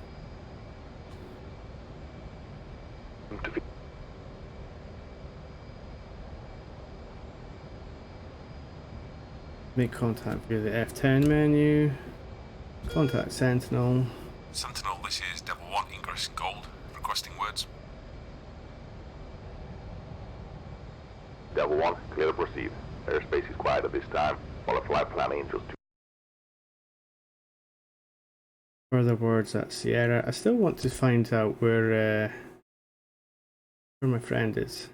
Make contact via the F10 menu. Contact Sentinel. Sentinel, this is Devil 1, Ingress Gold, requesting words. Devil 1, clear to proceed. Airspace is quiet at this time, while a flight planning in just 2. Further words at Sierra. I still want to find out where my friend is.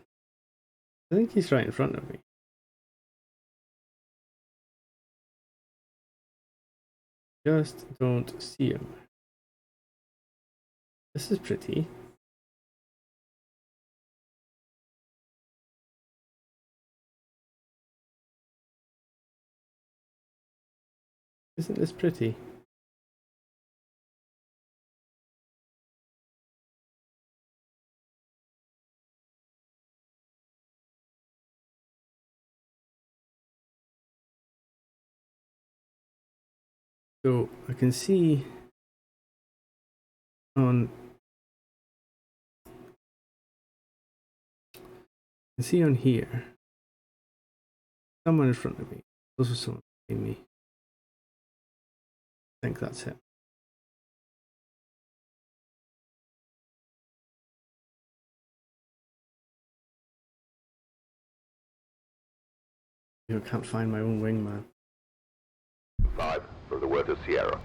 I think he's right in front of me. Just don't see him. This is pretty. Isn't this pretty? So I can see on here someone in front of me. Also someone behind me. I think that's it. I can't find my own wingman. 5, for the word to Sierra.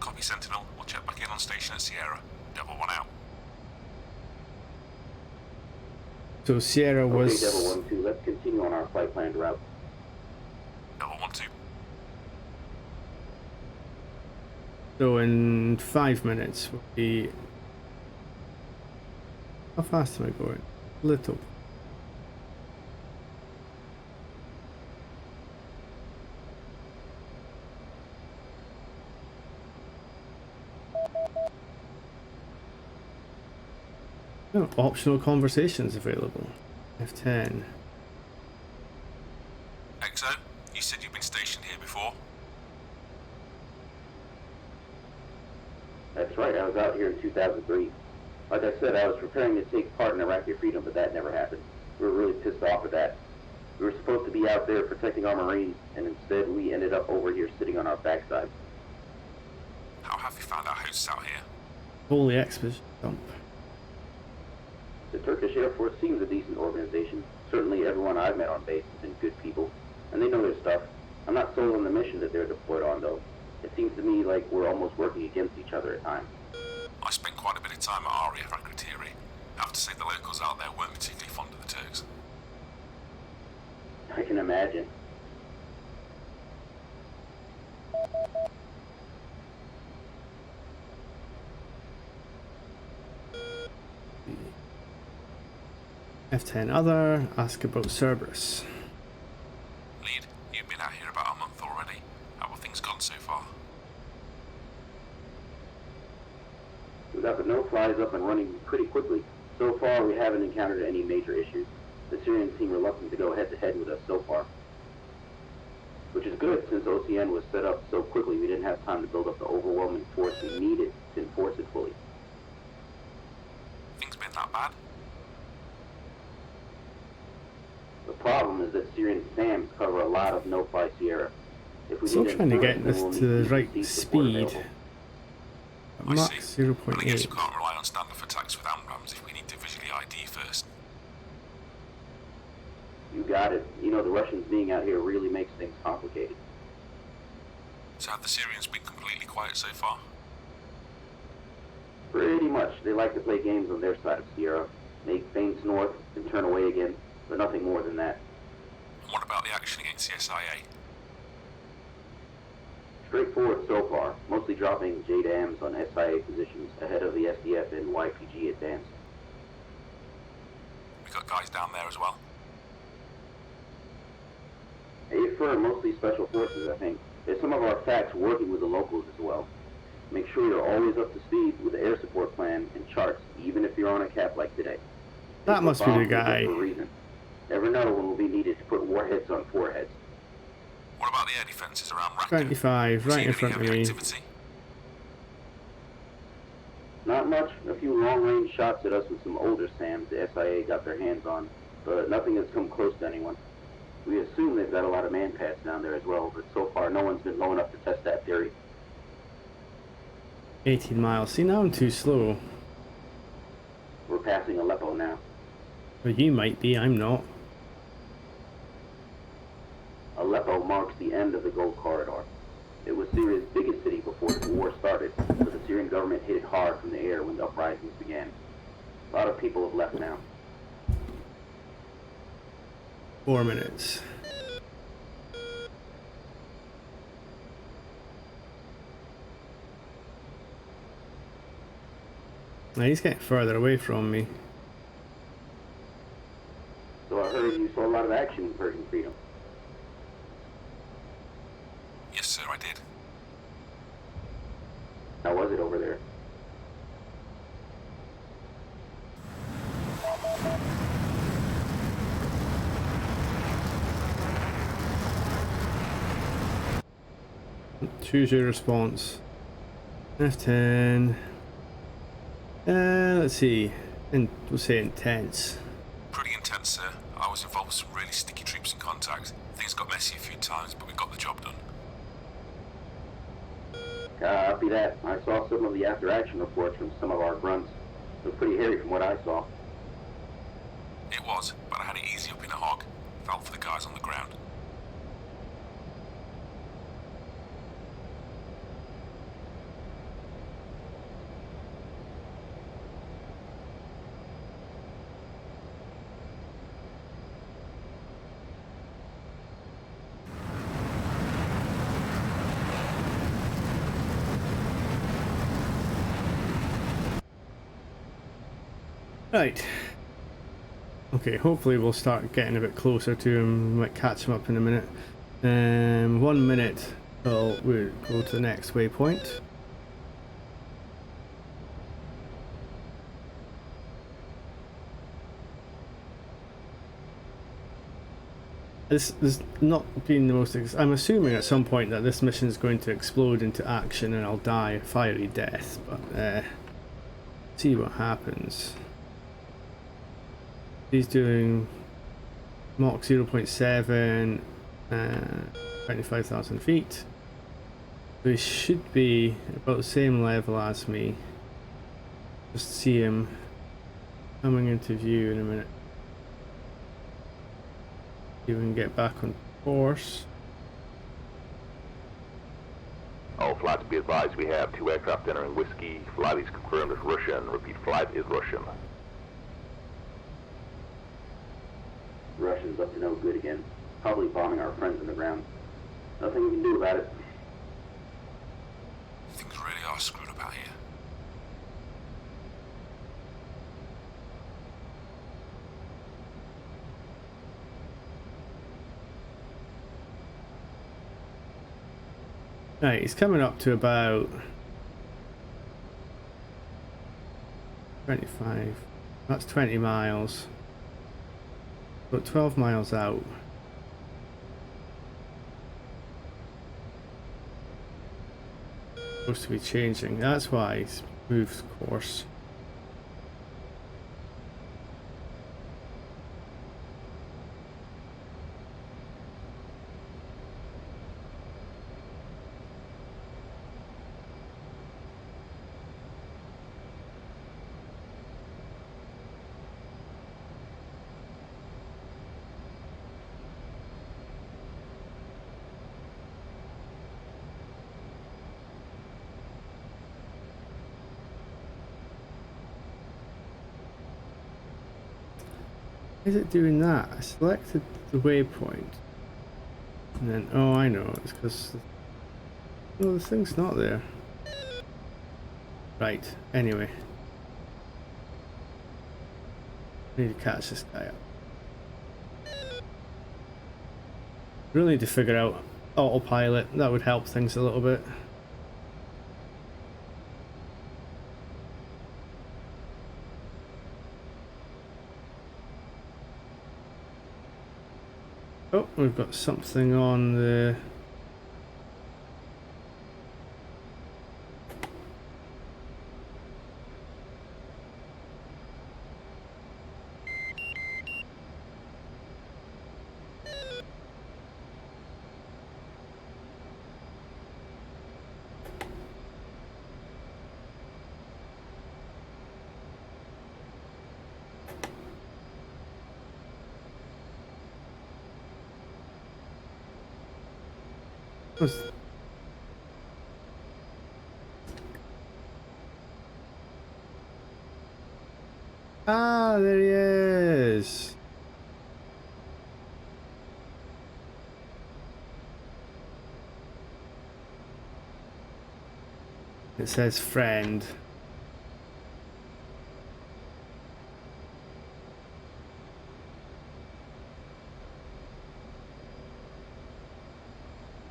Copy, Sentinel. We'll check back in on station at Sierra. Devil 1 out. So Sierra was. Okay, Devil 1-2, let's continue on our flight planned route. Devil 1-2. So in 5 minutes we'll be. How fast am I going? Little. No, optional conversations available. F10. Exo, you said you've been stationed here before? That's right, I was out here in 2003. Like I said, I was preparing to take part in Iraqi freedom, but that never happened. We were really pissed off at that. We were supposed to be out there protecting our Marines, and instead we ended up over here sitting on our backside. How have you found our hosts out here? Holy exposition dump. The Turkish Air Force seems a decent organization. Certainly everyone I've met on base has been good people, and they know their stuff. I'm not sold on the mission that they're deployed on, though. It seems to me like we're almost working against each other at times. I spent quite a bit of time at RAF Akrotiri. I have to say the locals out there weren't particularly fond of the Turks. I can imagine. F10 other, ask about Cerberus. Lead, you've been out here about a month already. How have things gone so far? We got the no-flies up and running pretty quickly. So far, we haven't encountered any major issues. The Syrians seem reluctant to go head-to-head with us so far. Which is good, since OCN was set up so quickly we didn't have time to build up the overwhelming force we needed to enforce it fully. Things been that bad? The problem is that Syrian SAMs cover a lot of no-fly Sierra. If we Still need trying to get insurance, this then we'll to need the right decent support speed. available. I Max see. Well, I guess 0.8. we can't rely on standoff attacks with AMRAAMs if we need to visually ID first. You got it. You know, the Russians being out here really makes things complicated. So have the Syrians been completely quiet so far? Pretty much. They like to play games on their side of Sierra. Make feints north and turn away again, but nothing more than that. And what about the action against the SIA? Straightforward so far, mostly dropping JDAMs on SIA positions ahead of the SDF and YPG advance. We got guys down there as well? AFIR, mostly special forces, I think. There's some of our FACs working with the locals as well. Make sure you're always up to speed with the air support plan and charts, even if you're on a cap like today. That must be the guy. For a reason. Never know when we'll be needed to put warheads on foreheads. What about the air defences around Raqqa? 25, right in front of me. Activity? Not much. A few long-range shots at us with some older SAMs the SIA got their hands on, but nothing has come close to anyone. We assume they've got a lot of manpads down there as well, but so far no one's been low enough to test that theory. 18 miles. See, now I'm too slow. We're passing Aleppo now. Well, you might be, I'm not. Aleppo marks the end of the Gold Corridor. It was Syria's biggest city before the war started, but the Syrian government hit it hard from the air when the uprisings began. A lot of people have left now. 4 minutes. Now he's getting further away from me. So I heard you saw a lot of action in Persian Freedom. Yes, sir, I did. How was it over there? Choose your response. F10. Let's see. We'll say intense. Pretty intense, sir. I was involved with some really sticky troops in contact. Things got messy a few times, but we got the job done. Copy that. I saw some of the after-action reports from some of our grunts. Looked pretty hairy from what I saw. It was, but I had it easy up in a hog. Felt for the guys on the ground. Right. Okay, hopefully we'll start getting a bit closer to him. Might catch him up in a minute. 1 minute till we go to the next waypoint. This has not been the most... I'm assuming at some point that this mission is going to explode into action and I'll die a fiery death, but see what happens. He's doing Mach 0.7, 25,000 feet. So he should be about the same level as me. Just see him coming into view in a minute. See if we can get back on course. All flights be advised, we have 2 aircraft entering Whiskey. Flight is confirmed as Russian. Repeat, flight is Russian. Russians up to no good again. Probably bombing our friends on the ground. Nothing we can do about it. Things really are screwed up out here. Right, he's coming up to about 25. That's 20 miles. But 12 miles out. Supposed to be changing. That's why he's moved course. Is it doing that? I selected the waypoint. And then, oh, I know, it's because... No, the thing's not there. Right, anyway. Need to catch this guy up. Really need to figure out autopilot. That would help things a little bit. Oh, we've got something on the... What's- Ah, there he is. It says friend.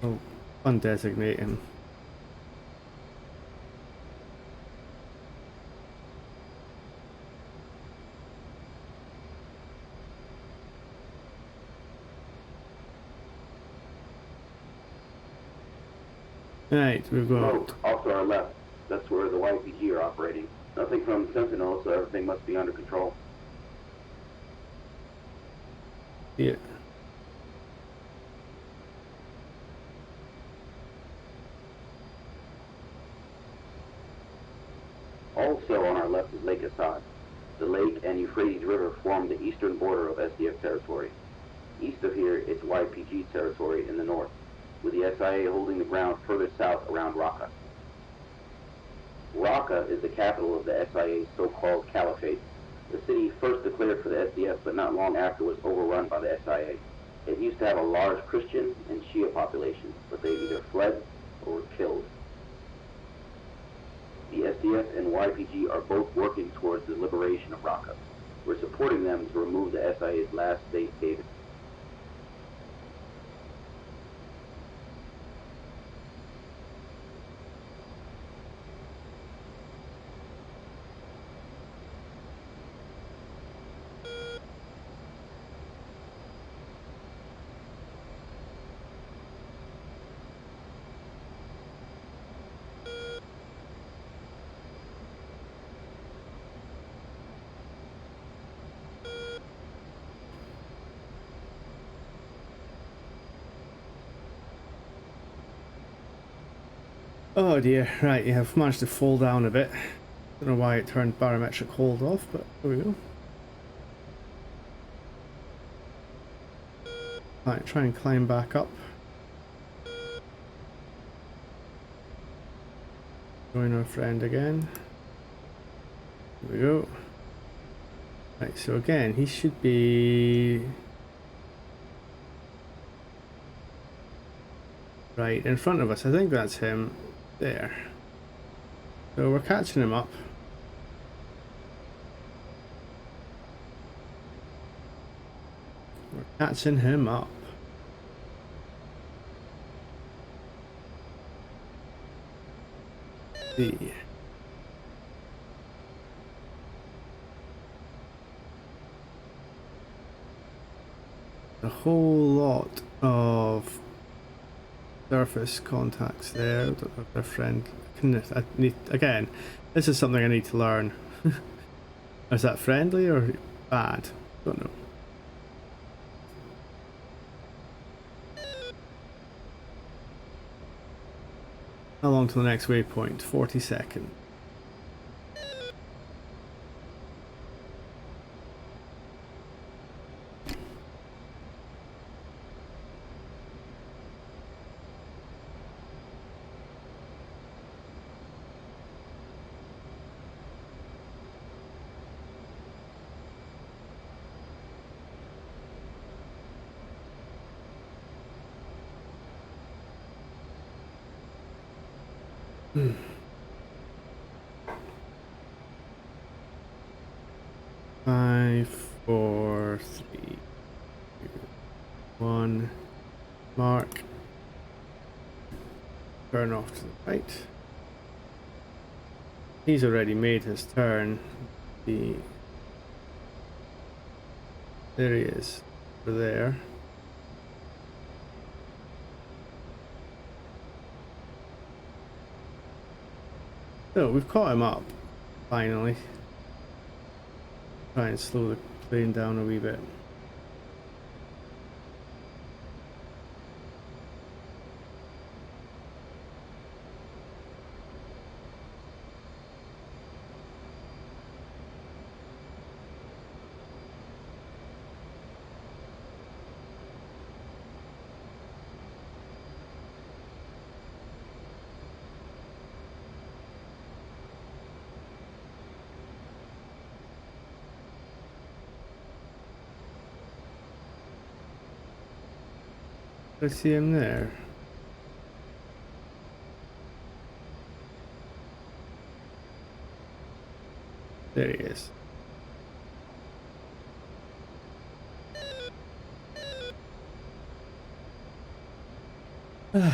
Oh, undesignate him. Right, we've got... Smoke, off to our left. That's where the YPG are operating. Nothing from Sentinel, so everything must be under control. Yeah. Also on our left is Lake Assad. The lake and Euphrates River form the eastern border of SDF territory. East of here, it's YPG territory in the north, with the SIA holding the ground further south around Raqqa. Raqqa is the capital of the SIA's so-called caliphate. The city first declared for the SDF, but not long after was overrun by the SIA. It used to have a large Christian and Shia population, but they either fled or were killed. The SDF and YPG are both working towards the liberation of Raqqa. We're supporting them to remove the SIA's last safe haven. Oh dear, right, yeah, I've managed to fall down a bit. Don't know why it turned barometric hold off, but there we go. Right, try and climb back up. Join our friend again. There we go. Right, so again, he should be right in front of us. I think that's him there. So we're catching him up. We're catching him up. See. A whole lot of surface contacts there. Don't know if they're friend. I need, again, this is something I need to learn. Is that friendly or bad? Don't know. How long to the next waypoint? 40 seconds. Five, four, three, two, one. Mark. Turn off to the right. He's already made his turn. There he is. Over there. So we've caught him up, finally. Try and slow the plane down a wee bit. I see him there. There he is.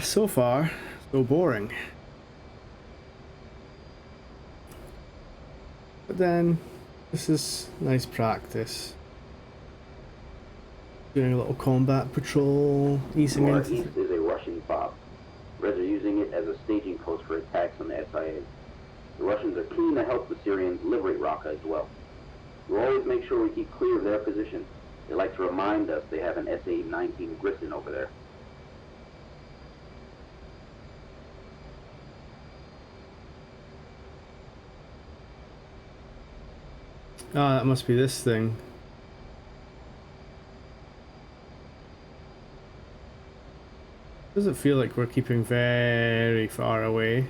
So far, so boring. But then, this is nice practice. Doing a little combat patrol, easing into... Northeast is a Russian FOB. Reds are using it as a staging post for attacks on the SIA. The Russians are keen to help the Syrians liberate Raqqa as well. We'll always make sure we keep clear of their position. They like to remind us they have an SA-19 Grissom over there. Ah, that must be this thing. Does it feel like we're keeping very far away?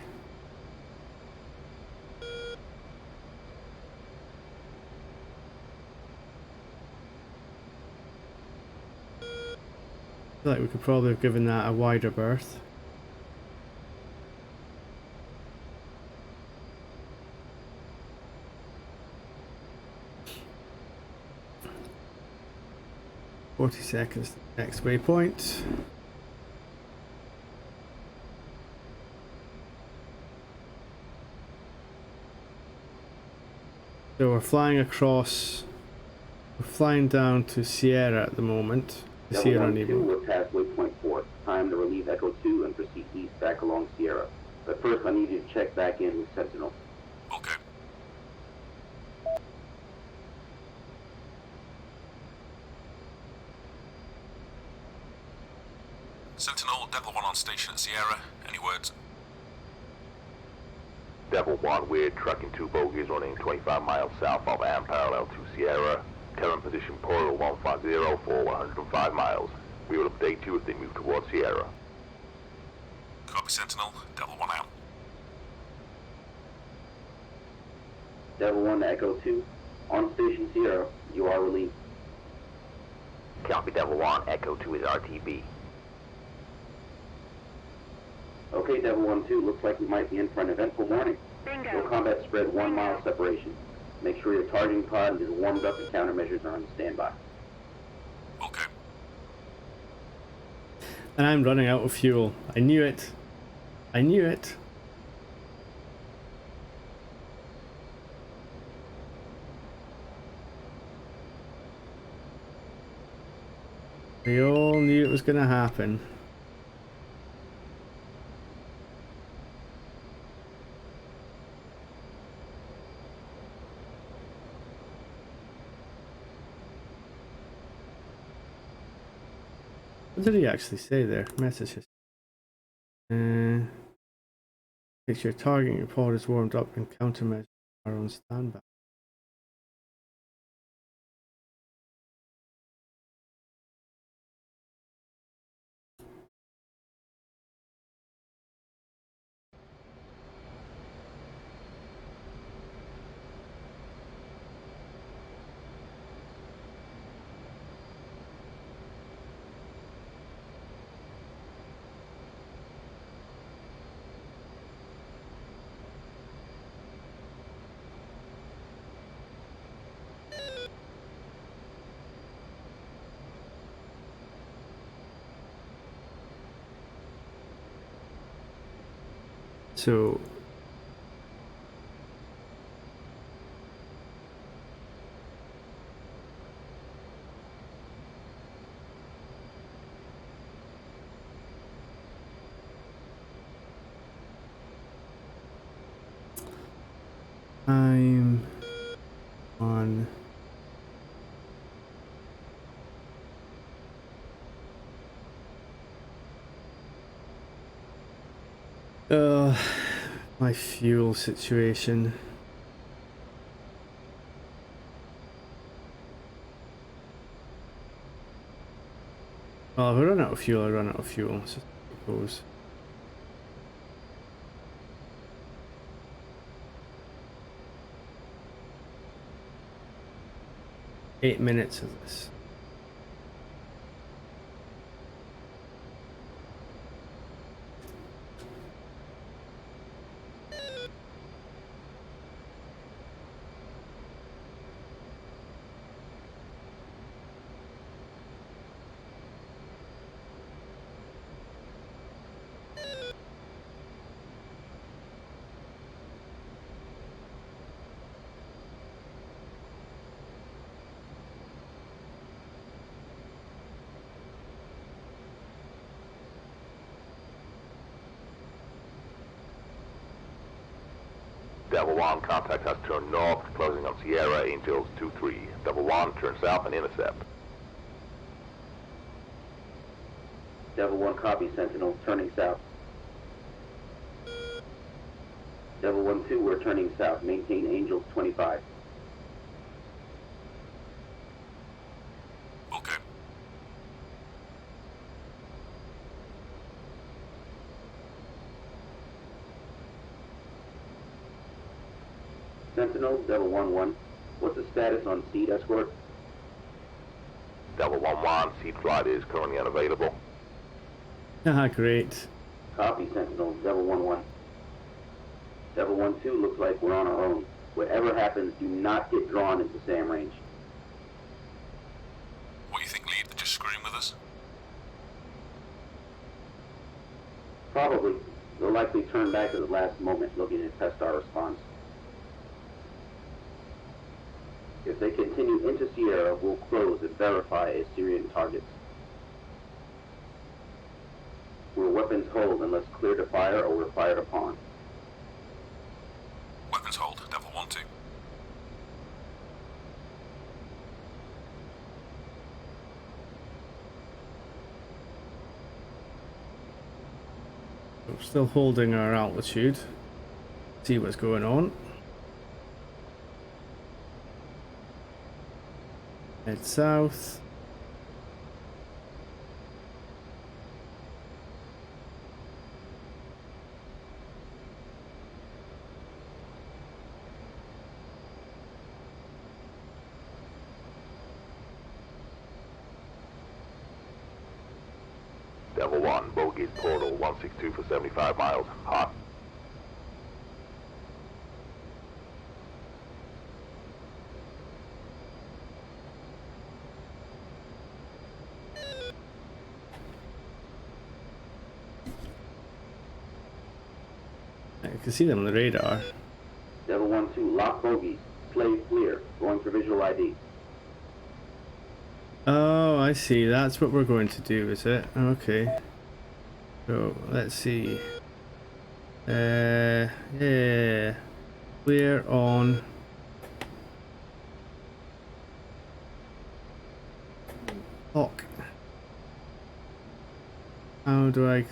I feel like we could probably have given that a wider berth. "40 seconds to the next waypoint." So we're flying across, we're flying down to Sierra at the moment. Sierra Level 1-2 Nebo. will pass waypoint 4. Time to relieve Echo 2 and proceed east back along Sierra. But first I need you to check back in with Sentinel. Okay. Sentinel, Devil 1 on station at Sierra. Any words? Devil 1, we're tracking 2 bogies running 25 miles south of and parallel to Sierra. Current position Portal 150 for 105 miles. We will update you if they move towards Sierra. Copy, Sentinel. Devil 1 out. Devil 1 to Echo 2. On station Sierra, you are relieved. Copy Devil 1, Echo 2 is RTB. Okay, Devil 1-2, looks like we might be in for an eventful morning. Bingo. No combat spread 1 mile separation. Make sure your targeting pod is warmed up and countermeasures are on standby. Okay. And I'm running out of fuel. I knew it. I knew it. We all knew it was going to happen. What did he actually say there? Message history. Make sure targeting your pod is warmed up and countermeasures are on standby. So I'm on. My fuel situation. Well, if I run out of fuel, I run out of fuel. It's just how it goes. Eight minutes of this. Devil 1, contact has turned north, closing on Sierra, Angels 2-3. Devil 1, turn south and intercept. Devil 1 copy, Sentinel, turning south. Devil 1-2, we're turning south. Maintain Angels 25. Okay. Sentinel, Devil 1-1. What's the status on seed escort? Devil 1-1, seed flight is currently unavailable. Ah, great. Copy, Sentinel, Devil 1-1. Devil 1-2, looks like we're on our own. Whatever happens, do not get drawn into SAM range. What do you think, Lead? They're just screwing with us? Probably. They'll likely turn back at the last moment, looking to test our response. If they continue into Sierra, we'll close and verify as Syrian targets. We're weapons hold unless clear to fire or we're fired upon. Weapons hold. Devil 1-2. We're still holding our altitude. See what's going on. Head south. Devil 1, bogeys portal 162 for 75 miles. Hot. I can see them on the radar. Devil 1-2, lock bogies. Slave clear. Going for visual ID. Oh, I see. That's what we're going to do, is it? Okay. So, let's see. Yeah. Clear on. Lock. How do I...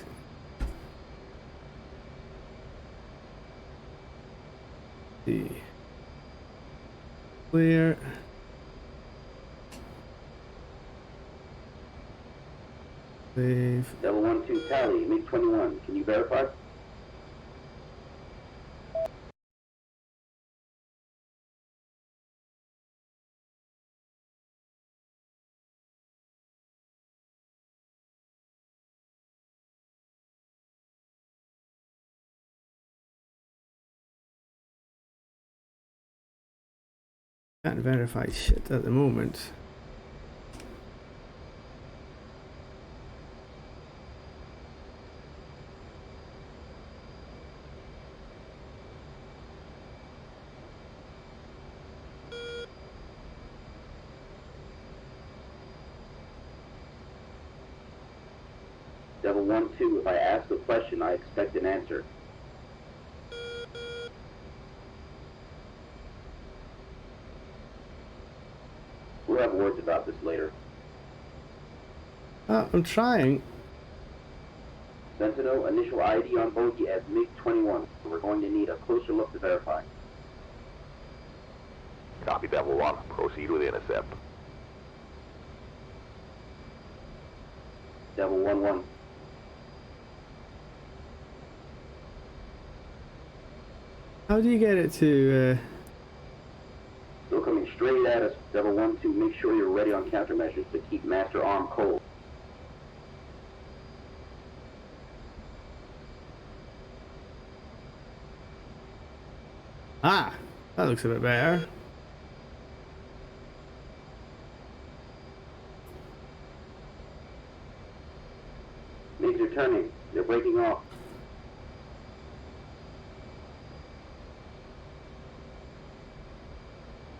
see. Clear. Save. Devil 1-2, tally. MiG-21. Can you verify? Can't verify shit at the moment. Devil 1-2, if I ask a question, I expect an answer. We'll have words about this later. I'm trying. Sentinel, initial ID on bogey as MiG-21. We're going to need a closer look to verify. Copy, Devil 1. Proceed with intercept. Devil 1-1. How do you get it to, Still coming straight at us. Devil 1-2, make sure you're ready on countermeasures to keep Master Arm cold. Ah, that looks a bit better. MiGs are turning. They're breaking off.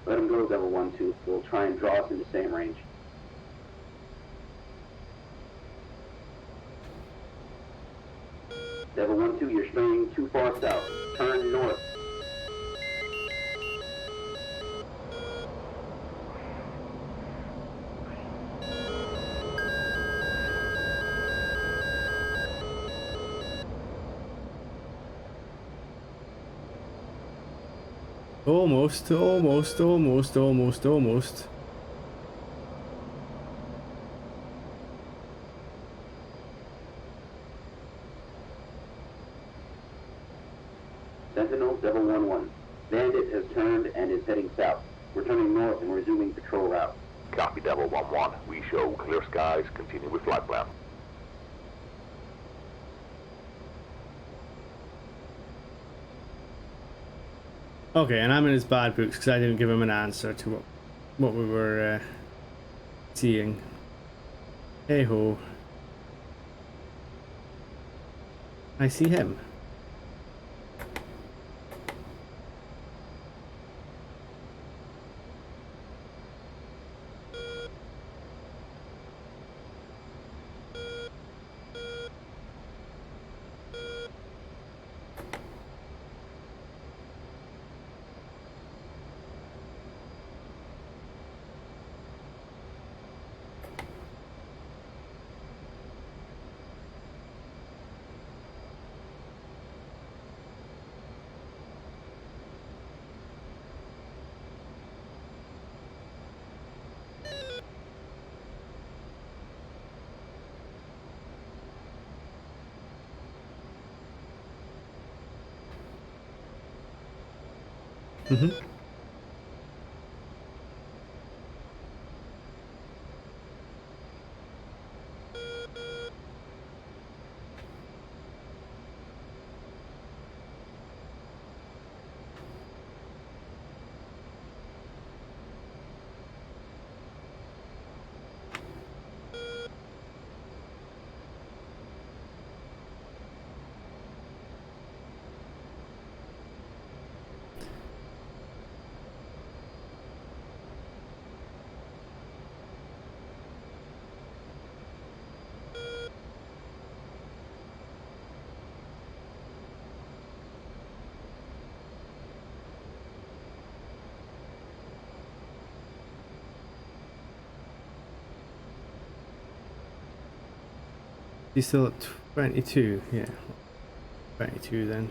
Let them go, Devil 1-2. We'll try and draw us in the same range. Devil 1-2, you're straying too far south. Turn north. Almost, almost, almost, almost, almost. Sentinel, Devil 1-1. Bandit has turned and is heading south. We're turning north and resuming patrol route. Copy, Devil 1-1. We show clear skies. Continue with flight plan. Okay, and I'm in his bad books because I didn't give him an answer to what we were seeing. Hey ho. I see him. Mm-hmm. He's still at 22, yeah. 22 then.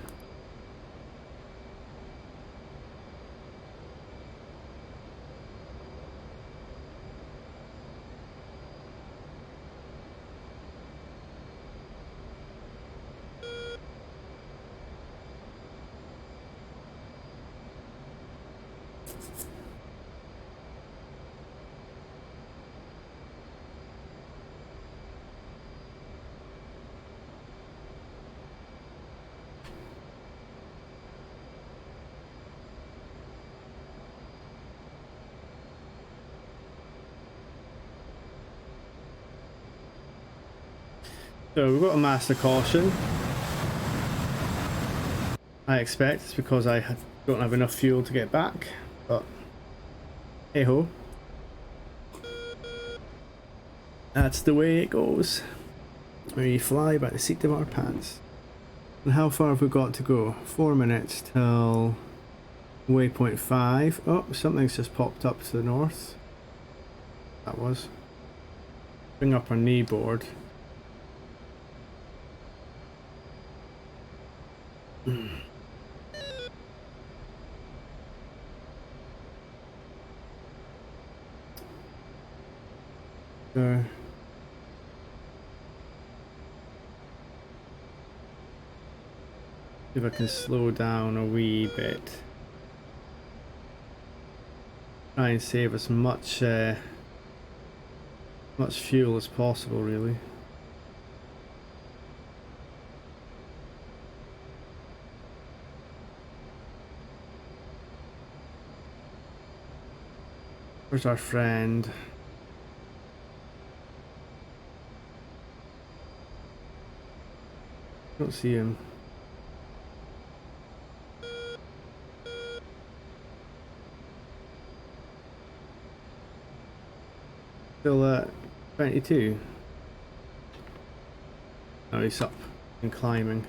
So we've got a master caution. I expect it's because I don't have enough fuel to get back, but hey ho. That's the way it goes. We fly by the seat of our pants. And how far have we got to go? 4 minutes till waypoint 5. Oh, something's just popped up to the north. that was. Bring up our knee board. So see if I can slow down a wee bit. Try and save as much much fuel as possible, really. Where's our friend? Don't see him. Still at 22. Oh, he's up and climbing.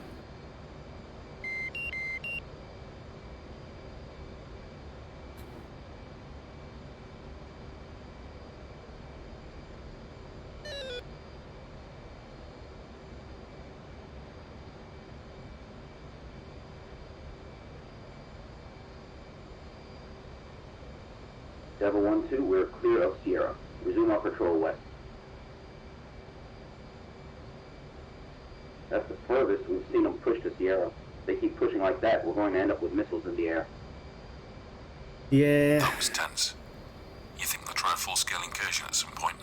Devil 1-2, we're clear of Sierra. Resume our patrol west. That's the furthest we've seen them push to Sierra. If they keep pushing like that, we're going to end up with missiles in the air. Yeah. That was tense. You think they'll try a full-scale incursion at some point?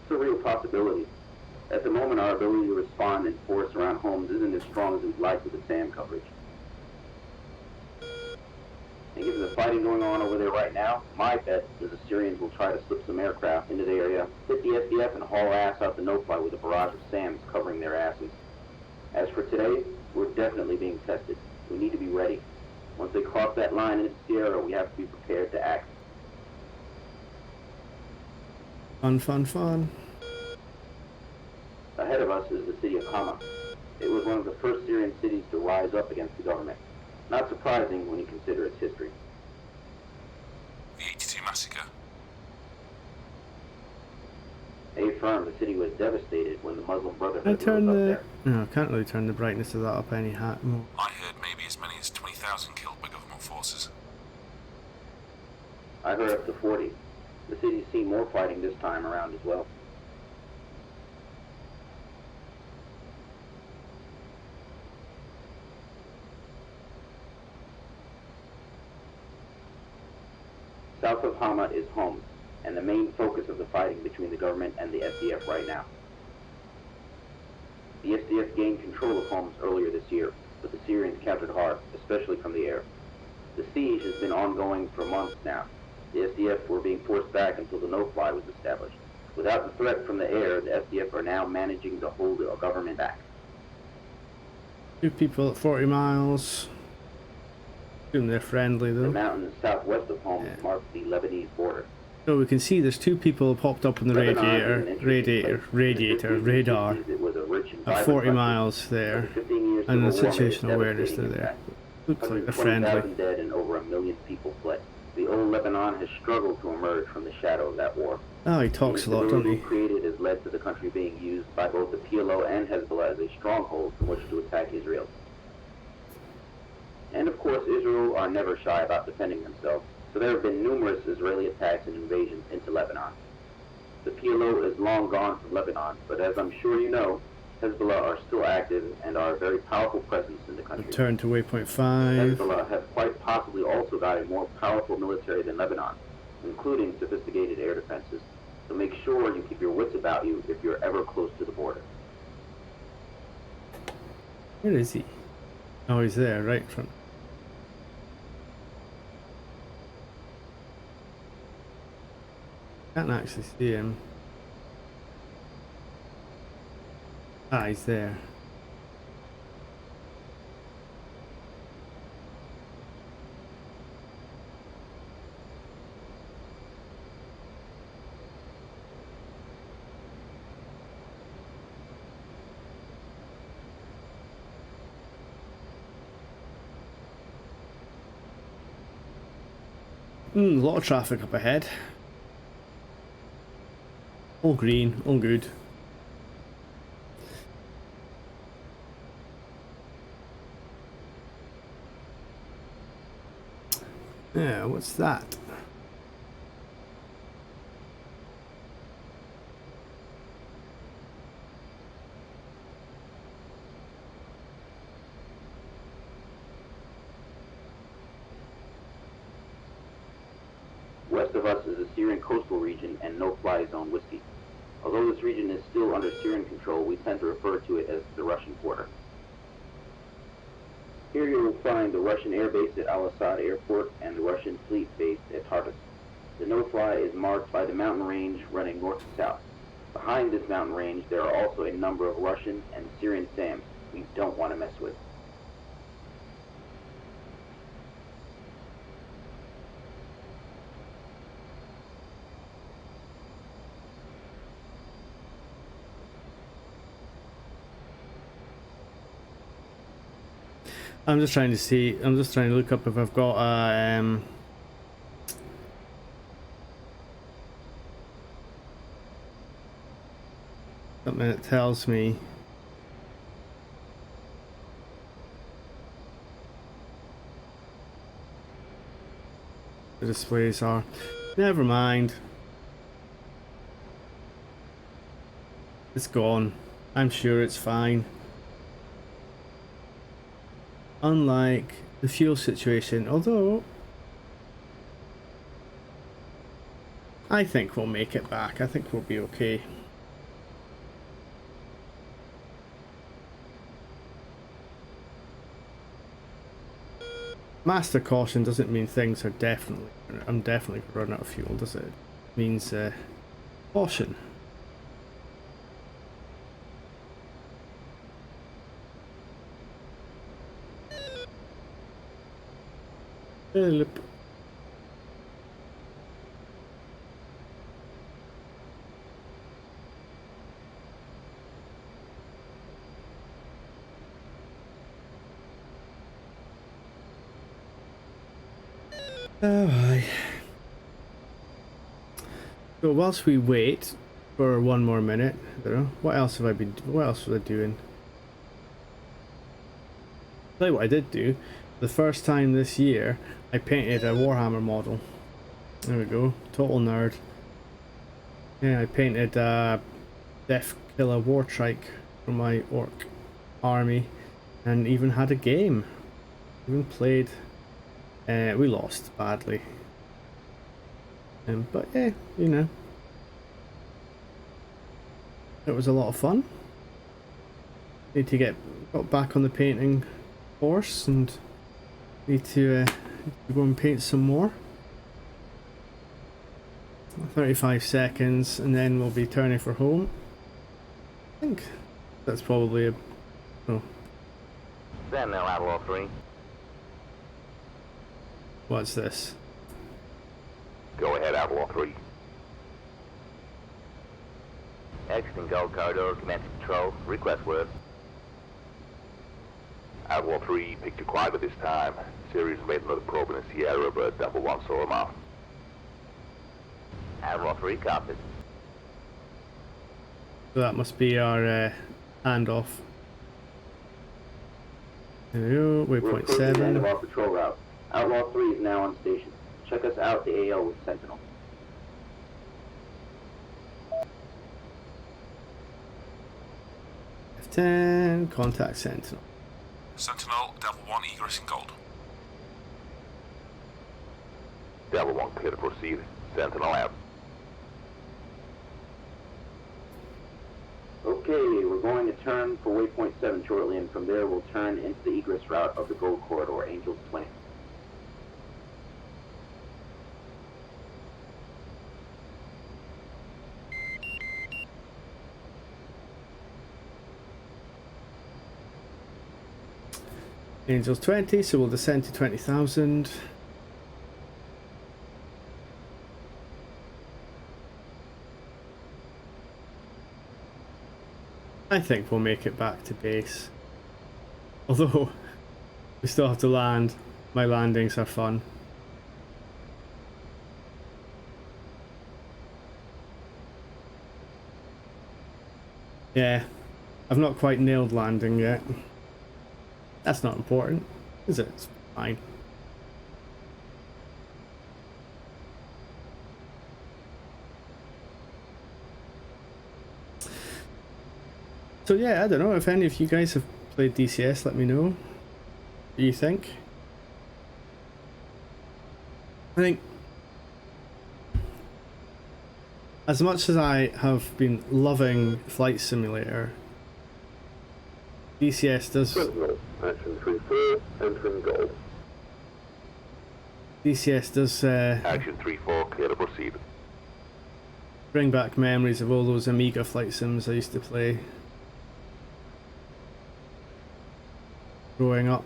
It's a real possibility. At the moment, our ability to respond in force around homes isn't as strong as we'd like with the SAM coverage. And given the fighting going on over there right now, my bet is the Syrians will try to slip some aircraft into the area, hit the SDF, and haul ass out the no-fly with a barrage of SAMs covering their asses. As for today, we're definitely being tested. We need to be ready. Once they cross that line into Sierra, we have to be prepared to act. Fun, fun, fun. Ahead of us is the city of Hama. It was one of the first Syrian cities to rise up against the government. Not surprising when you consider its history. The 82 massacre. Affirm, the city was devastated when the Muslim Can I Brotherhood turn rose up the... there. No, I can't really turn the brightness of that up any more. I heard maybe as many as 20,000 killed by government forces. I heard up to 40. The city's seen more fighting this time around as well. South of Hama is Homs, and the main focus of the fighting between the government and the SDF right now. The SDF gained control of Homs earlier this year, but the Syrians countered hard, especially from the air. The siege has been ongoing for months now. The SDF were being forced back until the no-fly was established. Without the threat from the air, the SDF are now managing to hold the government back. 2 people at 40 miles. Assume they're friendly The though. mountains southwest of Homs Yeah. mark the Lebanese border. So we can see there's 2 people popped up on the Lebanon is an radiator, interesting place. In the 50s and radar 60s, it was a rich and at vibrant 40 country. miles there. But the 15 years And the civil war made it situational awareness devastating they're there. impact. Looks like they're friendly. 120,000 dead and over 1 million people fled. The old Lebanon has struggled to emerge from the shadow of that war. Oh, he talks a lot, The doesn't he? instability created has led to the country being used by both the PLO and Hezbollah as a stronghold from which to attack Israel. And of course, Israel are never shy about defending themselves, so there have been numerous Israeli attacks and invasions into Lebanon. The PLO is long gone from Lebanon, but as I'm sure you know, Hezbollah are still active and are a very powerful presence in the country. Turn to waypoint 5. Hezbollah have quite possibly also got a more powerful military than Lebanon, including sophisticated air defenses. So make sure you keep your wits about you if you're ever close to the border. Where is he? Oh, he's there, right in front. Can't actually see him. Ah, he's there. A lot of traffic up ahead. All green, all good. Yeah, what's that? West of us is the Syrian coastal region and no-fly zone whiskey. Although this region is still under Syrian control, we tend to refer to it as the Russian border. Here you will find the Russian air base at Al-Assad Airport and the Russian fleet base at Tartus. The no-fly is marked by the mountain range running north to south. Behind this mountain range, there are also a number of Russian and Syrian SAMs we don't want to mess with. I'm just trying to see. I'm just trying to look up if I've got a something that tells me the displays are. Never mind. It's gone. I'm sure it's fine. Unlike the fuel situation, although I think we'll make it back. I think we'll be okay. Master caution doesn't mean things are definitely, I'm definitely going to run out of fuel, does it? It means caution. Philip. Oh, aye. So whilst we wait for one more minute, I don't know, what else have I been? What else was I doing? Tell you what I did do. The first time this year, I painted a Warhammer model. There we go, total nerd. Yeah, I painted a Death Killer War Trike from my Orc army, and even had a game. Even played. We lost badly. But yeah, you know, it was a lot of fun. Need to got back on the painting course and need to go and paint some more. 35 seconds and then we'll be turning for home. I think that's probably a... oh. Stand now, Outlaw 3. What's this? Go ahead, Outlaw 3. Exiting Gold Corridor, commencing patrol. Request word. Outlaw 3, picked you quiet at this time. Sirius made another probe in the Sierra, but Double One saw him off. Outlaw 3, copies. So that must be our handoff. There we go, We're waypoint approaching the end of 7. our patrol route. Outlaw 3 is now on station. Check us out the AO with Sentinel. F10, contact Sentinel. Sentinel, Devil 1, egress in gold. Double One, clear to proceed. Sentinel out. Okay, we're going to turn for waypoint 7 shortly, and from there we'll turn into the egress route of the Gold Corridor, Angels 20. Angels 20, so we'll descend to 20,000. I think we'll make it back to base. Although, we still have to land. My landings are fun. Yeah, I've not quite nailed landing yet. That's not important, is it? It's fine. So yeah, I don't know if any of you guys have played DCS, let me know. What do you think? I think as much as I have been loving Flight Simulator, DCS does Sentinel, action 3-4, entering goal. DCS does Action 3-4, clear to proceed. bring back memories of all those Amiga flight sims I used to play growing up.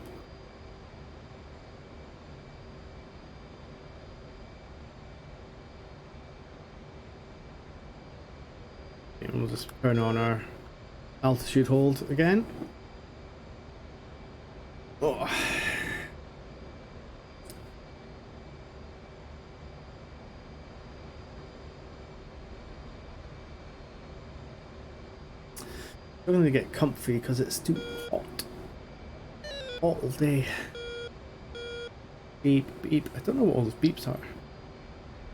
And we'll just turn on our altitude hold again. Oh. I'm gonna get comfy because it's too hot. Hot all day. Beep, beep. I don't know what all those beeps are.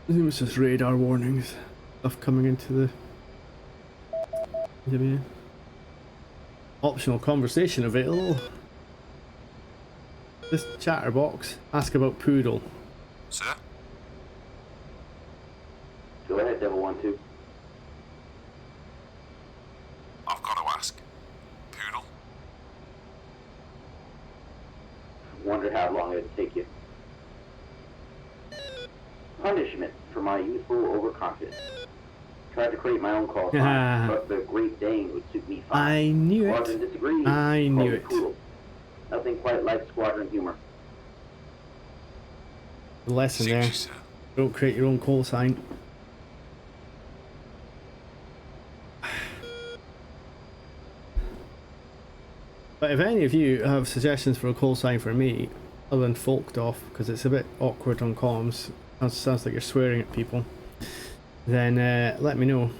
I think it's just radar warnings. Stuff coming into the... Yeah. Optional conversation available. This chatterbox. Ask about Poodle. Sir? Go ahead, Devil 1-2. I've got to ask. Poodle? Wondered how long it'd take you. Punishment for my youthful overconfidence. Tried to create my own call sign, but the Great Dane would suit me fine. I knew Squadron it. disagrees. I Call knew me it. Poodle. Nothing quite like squadron humor. The lesson Suits there. you, sir. Don't create your own call sign. But if any of you have suggestions for a call sign for me, other than folked off, because it's a bit awkward on comms, sounds like you're swearing at people, then let me know.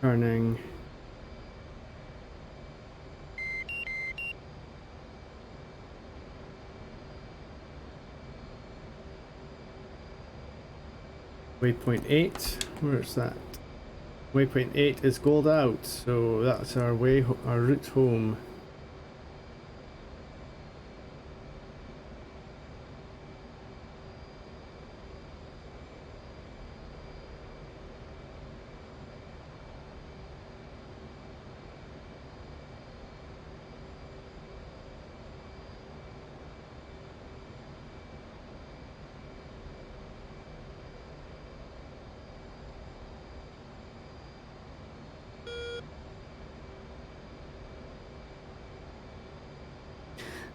Turning. Waypoint 8, where's that? Waypoint 8 is gold out, so that's our our route home.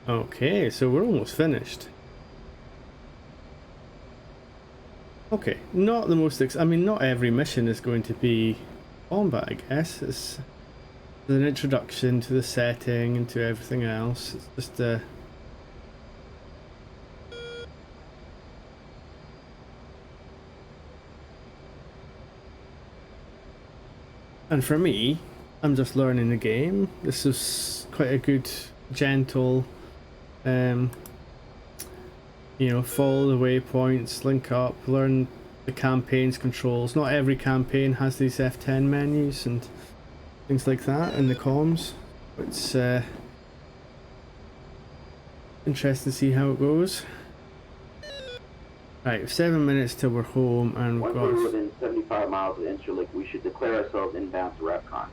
Okay, so we're almost finished. Okay, not the most I mean, not every mission is going to be combat, I guess. It's an introduction to the setting and to everything else. It's just and for me, I'm just learning the game. This is quite a good, gentle, you know, follow the waypoints, link up, learn the campaign's controls. Not every campaign has these F10 menus and things like that in the comms. It's interesting to see how it goes. Right, 7 minutes till we're home, and we've Once we're got... within 75 miles of Incirlik, we should declare ourselves inbound to RAPCON.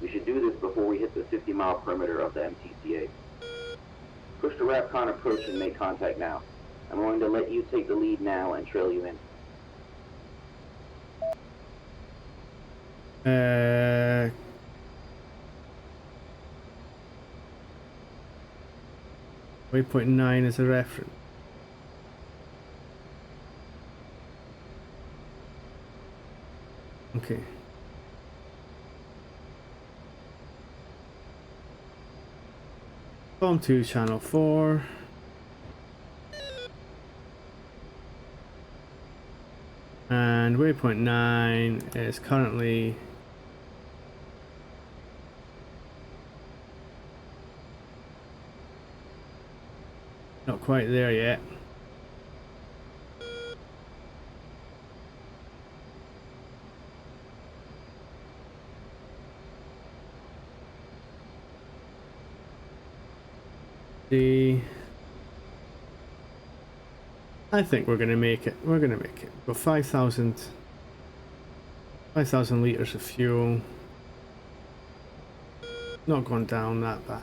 We should do this before we hit the 50-mile perimeter of the MTCA. Push the RAPCON approach and make contact now. I'm going to let you take the lead now and trail you in. Waypoint 9 is a reference. Okay. Com 2 channel 4. And waypoint 9 is currently not quite there yet. I think we're gonna make it. We're gonna make it. Got 5,000 litres of fuel. Not gone down that bad.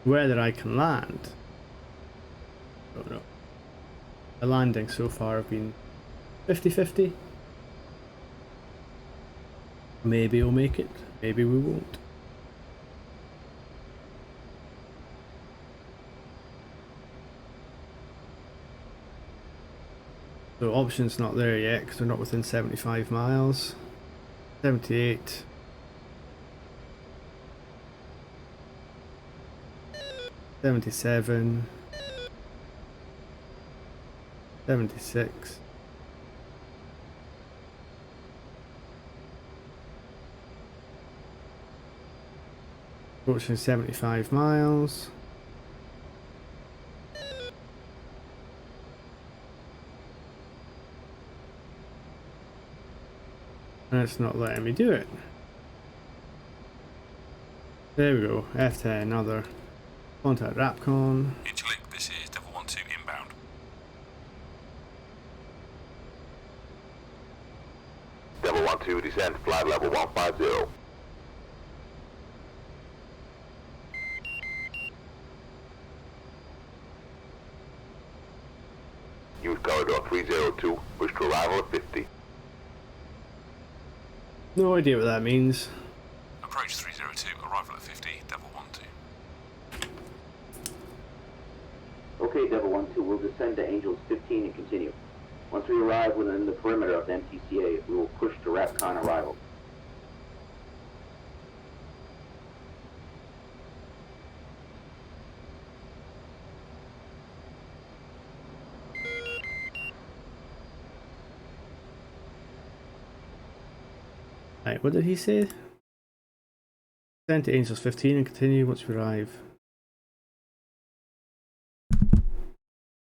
Whether I can land, don't know. The landings so far have been 50-50. Maybe we'll make it, maybe we won't. So option's not there yet because we're not within 75 miles. 78. 77. 76. Approaching 75 miles. And it's not letting me do it. There we go. F10, another. Contact Rapcon. Interlink, this is Devil 1-2 inbound. Devil 1-2, descend flight level 150. Use corridor 302, push to arrival at 50. No idea what that means. Approach 302, arrival at 50, Devil 1-2. Okay, Devil 1-2, we'll descend to Angels 15 and continue. Once we arrive within the perimeter of the MTCA, we will push to RAPCON arrival. Right, what did he say? Send to Angels 15 and continue once we arrive.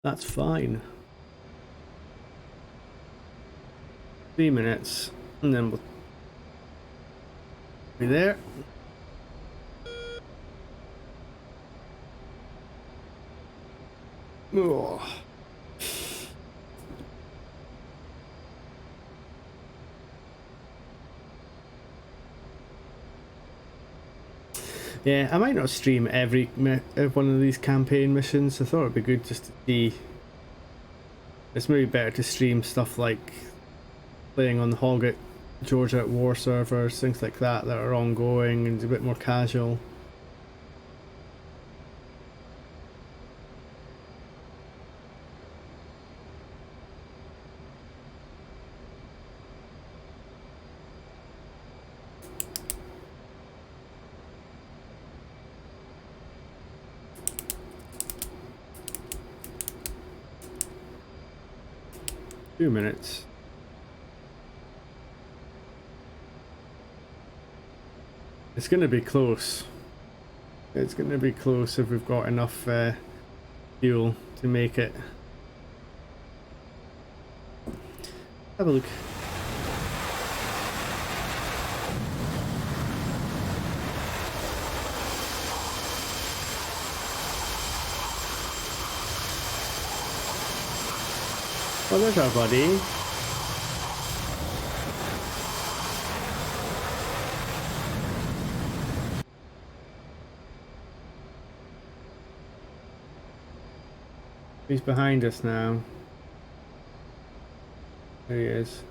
That's fine. 3 minutes and then we'll be there. Oh. Yeah, I might not stream every one of these campaign missions. I thought it'd be good just to see. It's maybe better to stream stuff like playing on the Hoggett Georgia at War servers, things like that that are ongoing and a bit more casual. Two minutes. It's going to be close. It's going to be close if we've got enough fuel to make it. Have a look. Oh, there's our buddy. He's behind us now. There he is.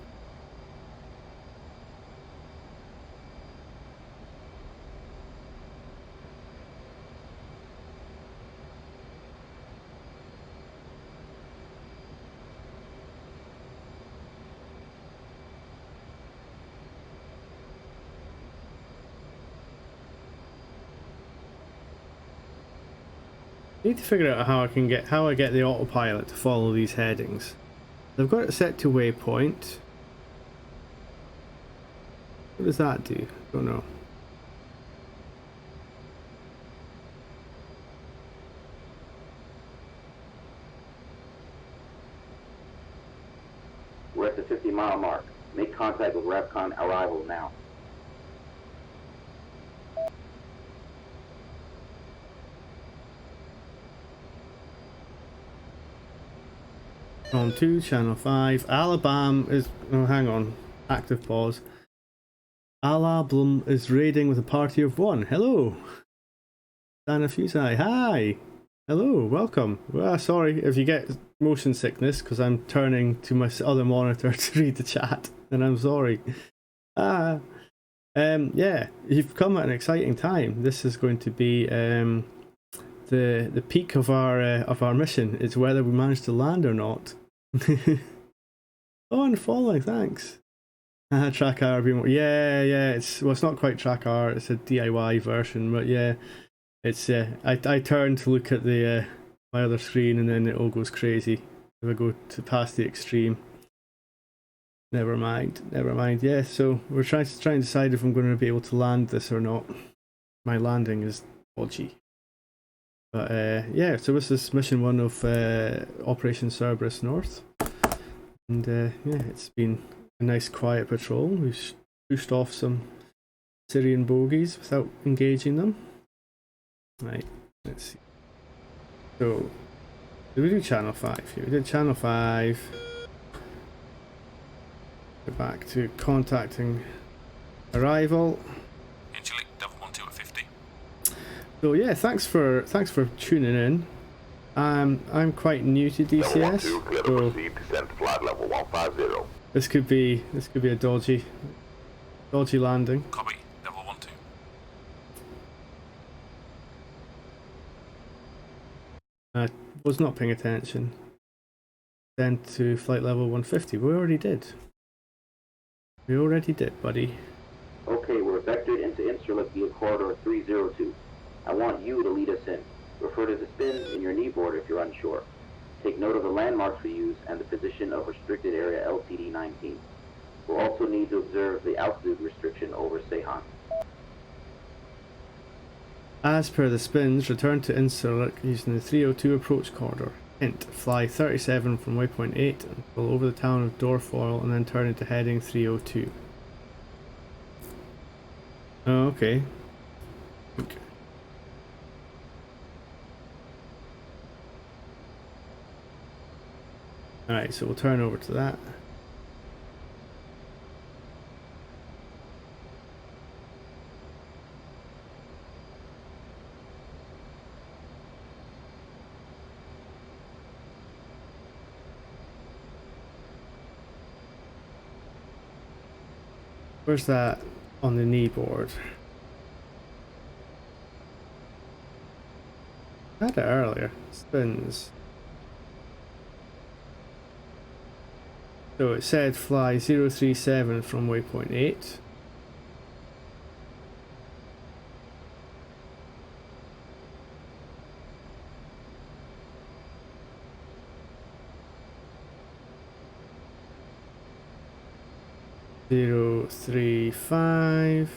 need to figure out how I get the autopilot to follow these headings. I've got it set to waypoint. What does that do? Don't know. We're at the 50-mile mark. Make contact with RAPCON arrival now. Column 2, channel 5. Alabama is... Oh, hang on. Active pause. Alabama is raiding with a party of 1. Hello! Dana Fusai. Hi! Hello, welcome. Well, sorry if you get motion sickness because I'm turning to my other monitor to read the chat, and I'm sorry. Yeah, you've come at an exciting time. This is going to be the peak of our mission. It's whether we manage to land or not. Oh, and following, thanks. Track R being yeah, it's not quite Track R, it's a DIY version, but yeah, it's I turn to look at the my other screen and then it all goes crazy if I go to past the extreme. Never mind. Yeah, so we're trying to decide if I'm going to be able to land this or not. My landing is dodgy. But yeah, so this is mission 1 of Operation Cerberus North. And yeah, it's been a nice quiet patrol. We've pushed off some Syrian bogies without engaging them. Right, let's see. So, did we do channel 5 here? We did channel 5. Go back to contacting arrival. Chile, Devil 1-2 at 50. So yeah, thanks for tuning in. I'm quite new to DCS, so this could be a dodgy landing. Copy, Devil 1-2. I was not paying attention. Send to flight level 150. We already did. Buddy. Okay, we're vectored into Insular via Corridor 302. I want you to lead us in. Refer to the spins in your knee board if you're unsure. Take note of the landmarks we use and the position of restricted area LTD 19. We'll also need to observe the altitude restriction over Seyhan. As per the spins, return to Insular using the 302 approach corridor. Hint, fly 37 from waypoint 8 until over the town of Dorfoil and then turn into heading 302. Oh, okay. Alright, so we'll turn over to that. Where's that on the knee board? I had it earlier. Spins. So it said fly 037 from waypoint 8. Zero 3 5.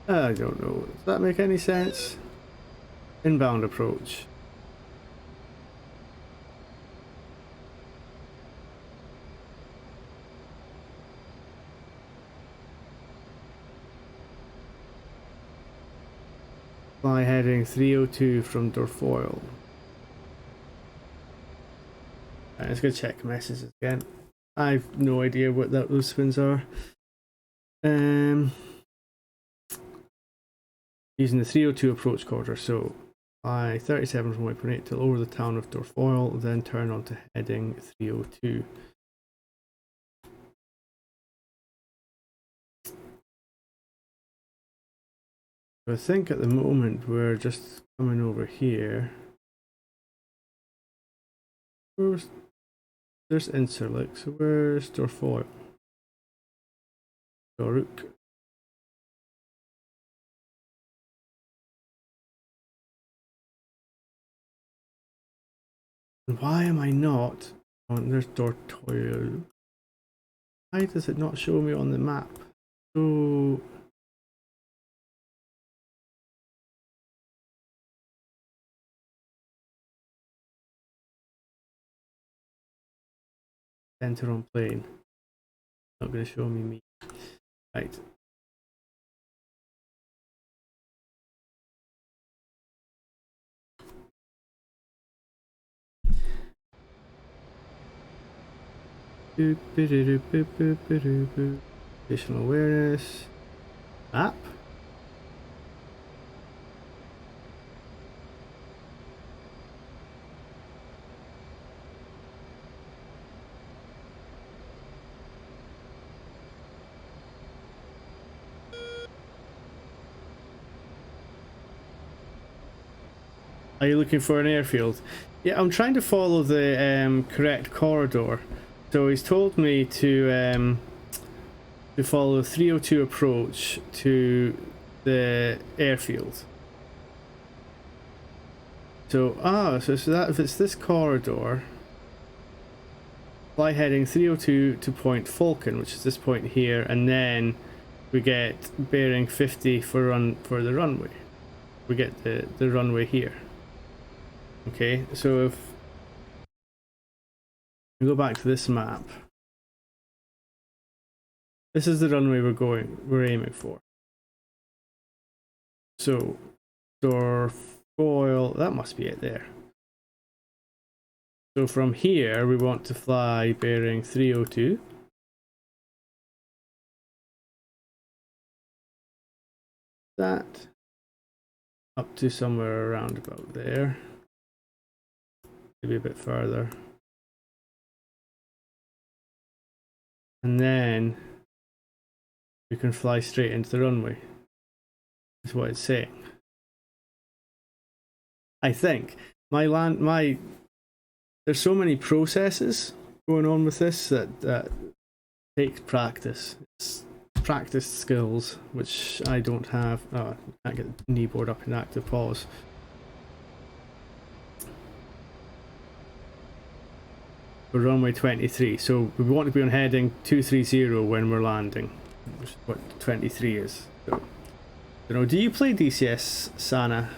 I don't know. Does that make any sense? Inbound approach. Fly heading 302 from Dorfoil. Right, let's go check messages again. I've no idea what those spins are. Using the 302 approach corridor, so fly 37 from waypoint 8 till over the town of Dorfoil, then turn onto heading 302. I think at the moment we're just coming over here. Where's, there's Inserlick, so where's Dorfoil? Doruk. And why am I not on, there's Dortoil. Why does it not show me on the map? So enter on plane. Not going to show me. Right. Additional awareness. Map. Are you looking for an airfield? Yeah, I'm trying to follow the correct corridor. So he's told me to follow 302 approach to the airfield. So so that if it's this corridor, fly heading 302 to point Falcon, which is this point here, and then we get bearing 50 for the runway. We get the runway here. Okay, so if we go back to this map, this is the runway we're aiming for. So Dorfoil, that must be it there. So from here we want to fly bearing 302. That up to somewhere around about there. Maybe a bit further. And then we can fly straight into the runway. That's what it's saying. I think there's so many processes going on with this that takes practice. It's practiced skills, which I don't have. Oh, I can't get the kneeboard up in active pause. For runway 23, so we want to be on heading 230 when we're landing, which is what 23 is. So, you know, do you play DCS, Sana?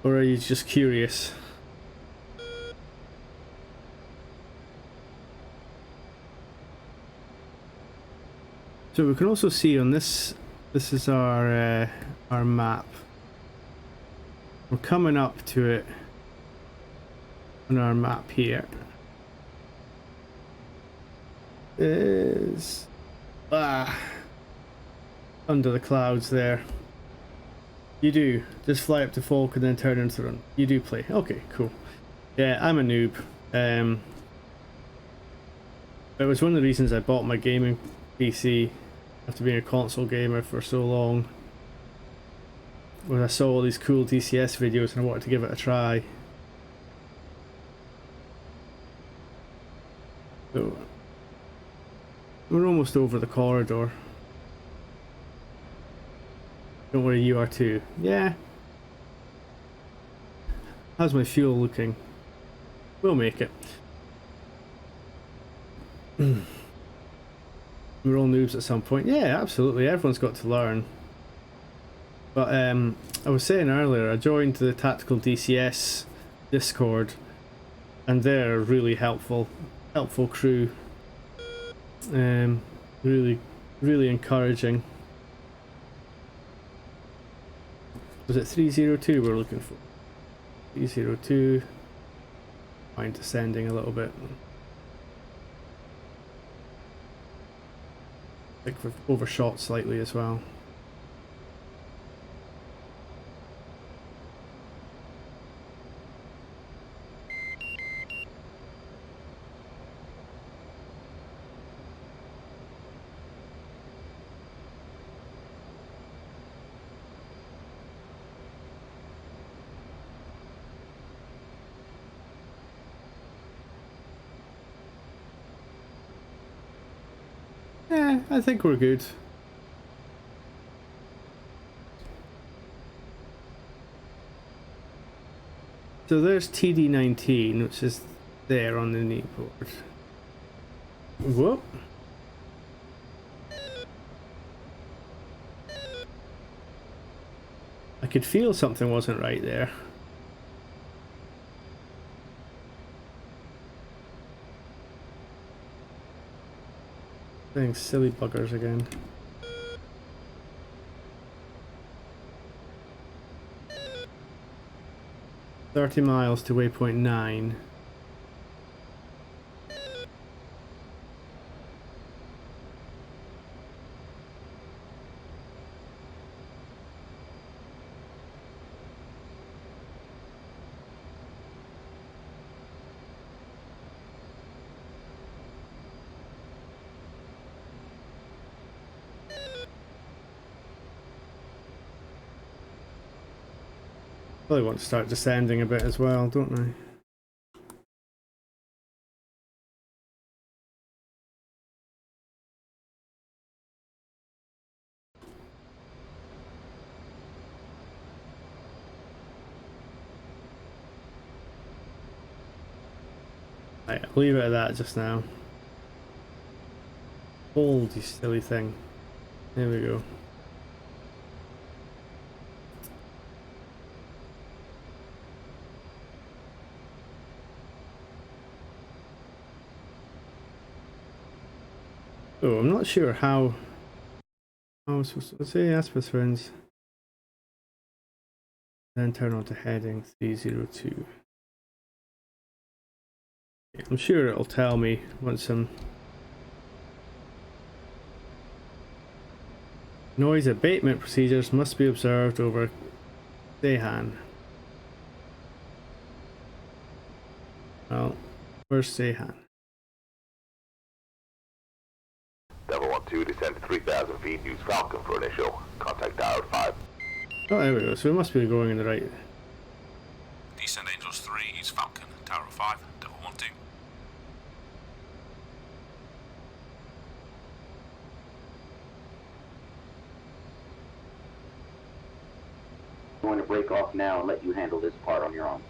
Or are you just curious? So we can also see on this is our map. We're coming up to it on our map here. Is under the clouds there. You do just fly up to Falk and then turn into the run. You do play. Okay, cool. Yeah, I'm a noob. It was one of the reasons I bought my gaming PC after being a console gamer for so long. When I saw all these cool DCS videos and I wanted to give it a try. So we're almost over the corridor. Don't worry, you are too. Yeah. How's my fuel looking? We'll make it. We're all noobs at some point. Yeah, absolutely. Everyone's got to learn. But I was saying earlier, I joined the Tactical DCS Discord, and they're a really helpful crew. Really encouraging. Was it 302 we're looking for? 302. Mind descending a little bit. I think we've overshot slightly as well. Yeah, I think we're good. So there's TD19, which is there on the kneeboard. Whoop. I could feel something wasn't right there. Saying silly buggers again. $30 miles to waypoint 9. Probably want to start descending a bit as well, don't I? Right, I'll leave it at that just now. Hold, you silly thing. There we go. So I'm not sure how I was supposed to say Asper's friends. Then turn on to heading 302. I'm sure it'll tell me once I'm... Noise abatement procedures must be observed over Sehan. Well, where's Sehan? Devil 1-2, descend to 3,000 feet, use Falcon for initial. Contact Tower 5. Oh, there we go. So we must be going in the right... Descend Angels 3, use Falcon, Tower 5, Devil 1-2. I'm going to break off now and let you handle this part on your own.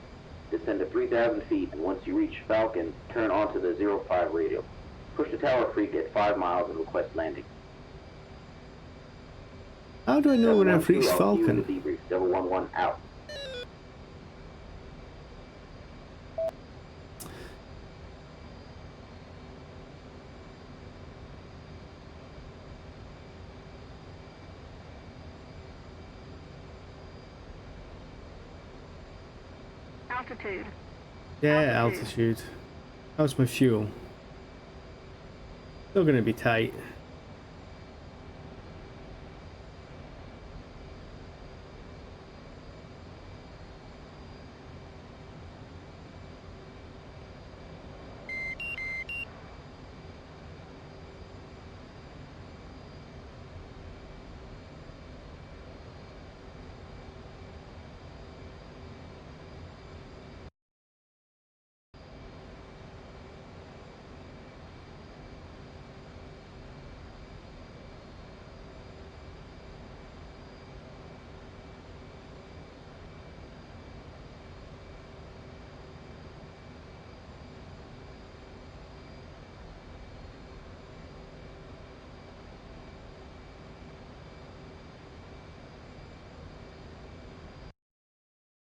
Descend to 3,000 feet, and once you reach Falcon, turn onto the 05 radio. Push the tower freak at 5 miles and request landing. How do I know when I've reached I'll see you in the Falcon? debrief. Devil 11 out. Altitude. Yeah, altitude. How's my fuel? Still gonna be tight.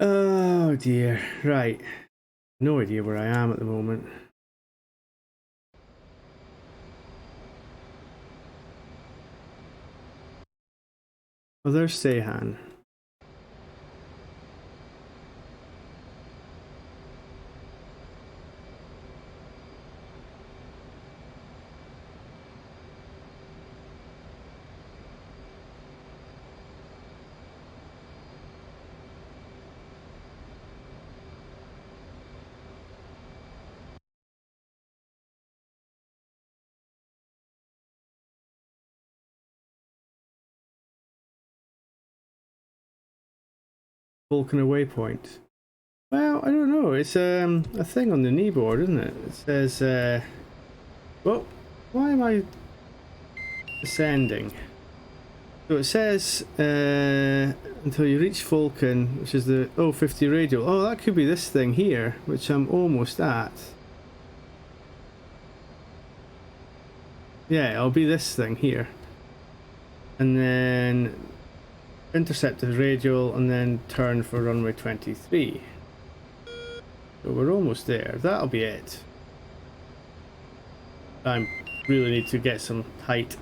Oh dear. Right. No idea where I am at the moment. Oh, there's Sehan. Vulcan waypoint. Well, I don't know. It's a thing on the kneeboard, isn't it? It says well, why am I descending. So it says until you reach Vulcan, which is the 050 radial. Oh, that could be this thing here, which I'm almost at. Yeah, it'll be this thing here. And then intercept the radial and then turn for runway 23. So we're almost there. That'll be it. I really need to get some height.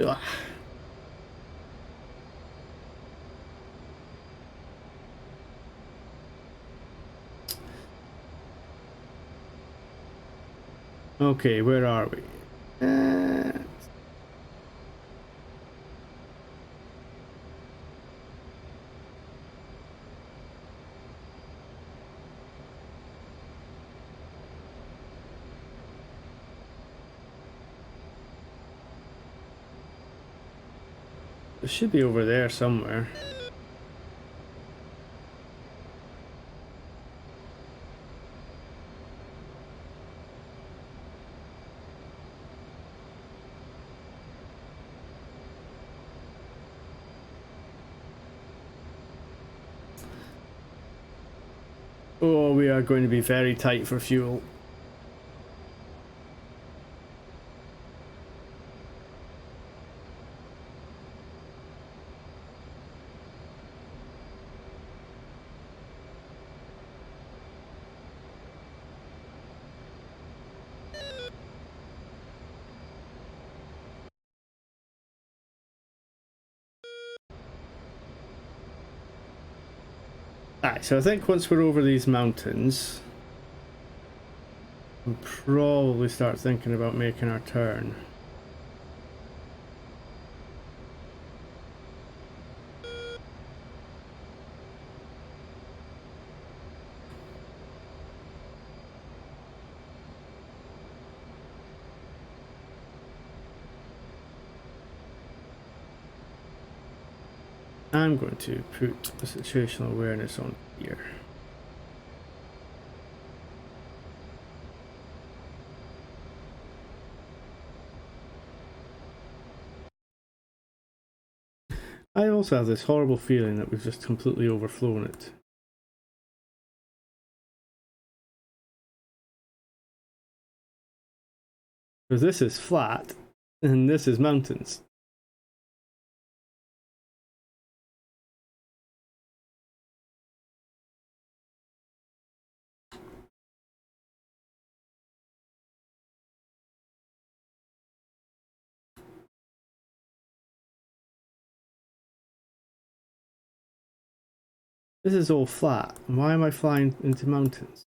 Ugh. Okay, where are we? It should be over there somewhere. Oh, we are going to be very tight for fuel. Alright, so I think once we're over these mountains, we'll probably start thinking about making our turn. I'm going to put the situational awareness on here. I also have this horrible feeling that we've just completely overflown it. Because this is flat, and this is mountains. This is all flat. Why am I flying into mountains?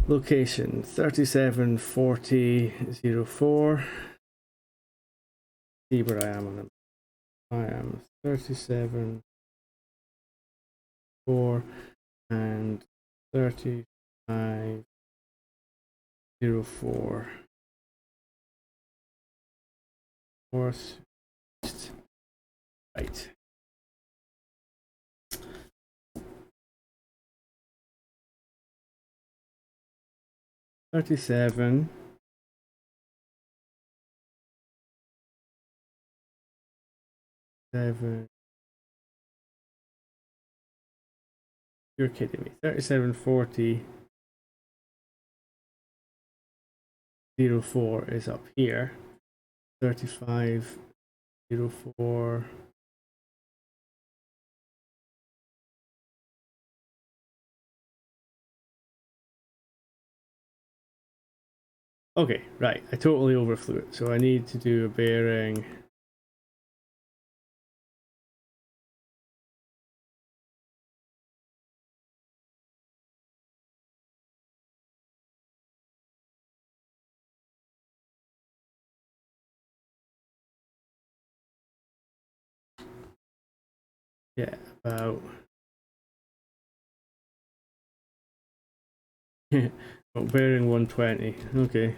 Location 374004. See where I am on them. I am 37.4 and 35.04. North, east, right. Thirty-seven. Seven. You're kidding me. 3740 04 is up here. 3504. Okay, right. I totally overflew it. So I need to do a bearing. Yeah, about oh, bearing 120. Okay.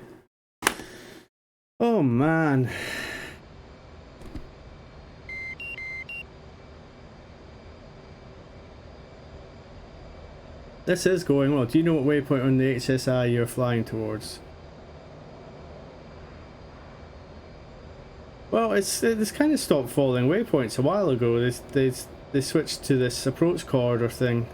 Oh man. This is going well. Do you know what waypoint on the HSI you're flying towards? Well, it's kind of stopped following waypoints a while ago. They switched to this approach corridor thing.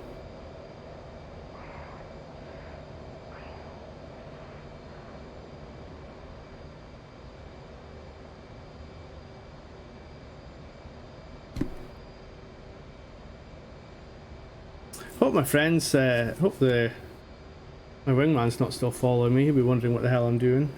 Hope my friends, hope my wingman's not still following me. He'll be wondering what the hell I'm doing.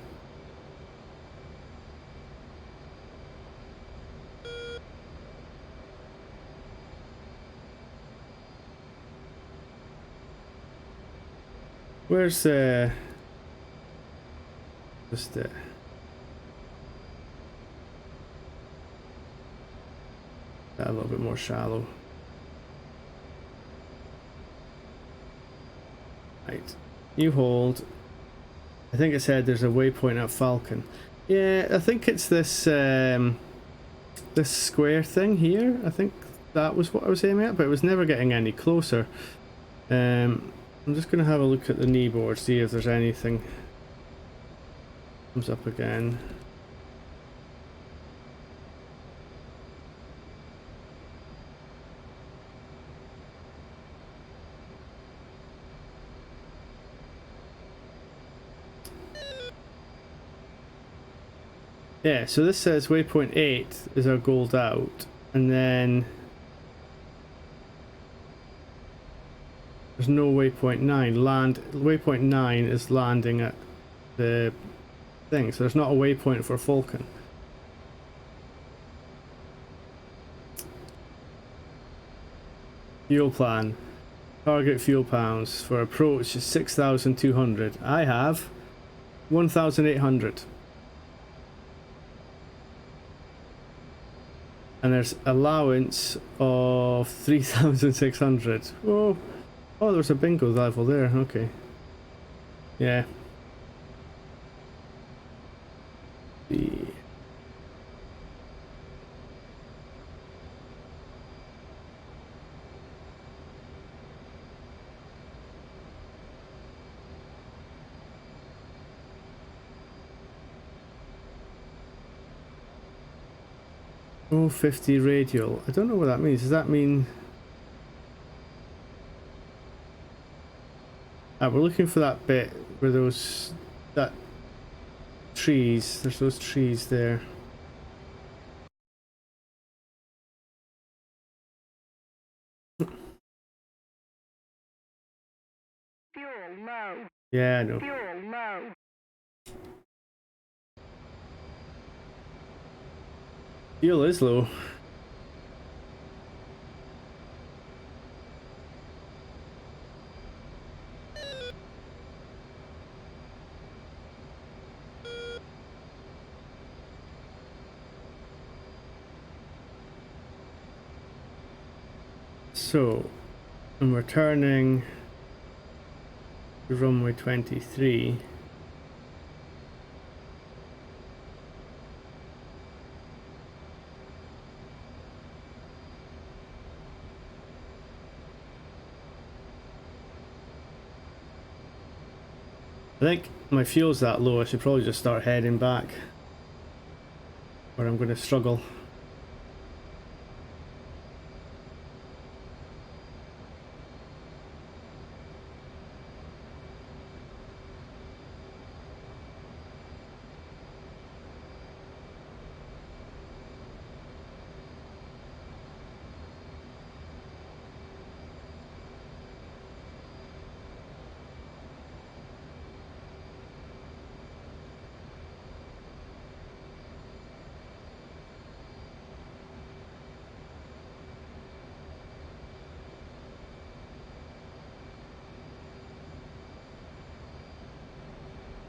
Where's just that a little bit more shallow. Right, you hold. I think it said there's a waypoint at Falcon. Yeah, I think it's this this square thing here. I think that was what I was aiming at, but it was never getting any closer. I'm just gonna have a look at the knee board, see if there's anything comes up again. Yeah, so this says waypoint 8 is our gold out, and then there's no waypoint 9. Waypoint 9 is landing at the thing, so there's not a waypoint for Falcon. Fuel plan. Target fuel pounds for approach is 6,200. I have 1,800. And there's allowance of 3,600. Oh, there's a bingo level there. Okay. Yeah. The oh, 50 radial. I don't know what that means. Does that mean... we're looking for that bit where that trees, there's those trees there. Fuel low. Yeah, I know. Fuel low. Fuel is low. So, I'm returning to runway 23. I think my fuel's that low, I should probably just start heading back, or I'm going to struggle.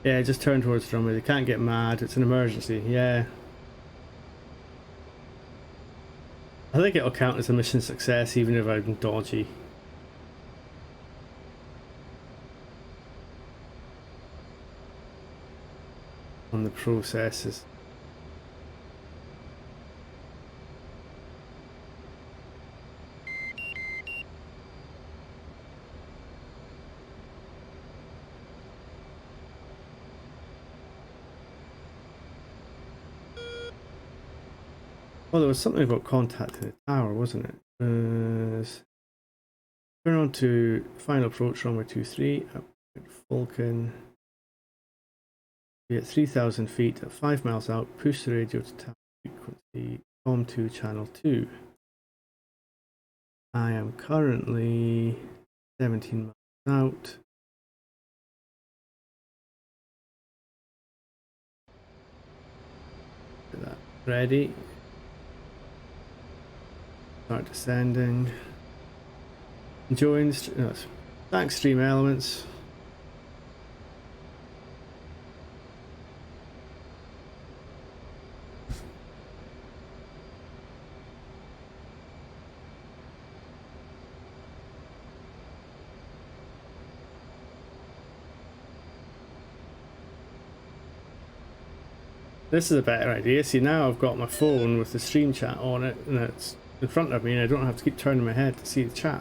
Yeah, just turn towards the runway. They can't get mad. It's an emergency. Yeah. I think it'll count as a mission success even if I'm dodgy. On the processes. Oh, there was something about contacting the tower, wasn't it? Turn on to final approach runway 23 up at Falcon. Be at 3,000 feet at 5 miles out. Push the radio to tower frequency COM2 channel 2. I am currently 17 miles out. Get that ready. Start descending. Enjoying the back stream elements. This is a better idea. See, now I've got my phone with the stream chat on it and it's in front of me and I don't have to keep turning my head to see the chat.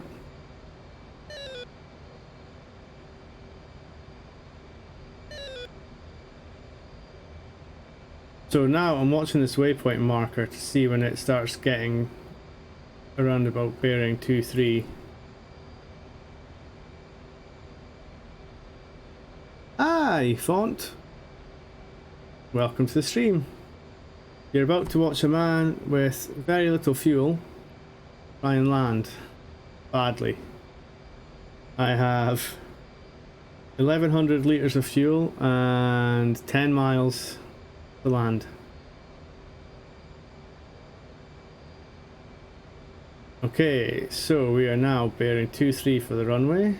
So now I'm watching this waypoint marker to see when it starts getting around about bearing 2-3. Hi, Font. Welcome to the stream. You're about to watch a man with very little fuel try and land badly. I have 1,100 litres of fuel and 10 miles to land. Okay, so we are now bearing 2-3 for the runway.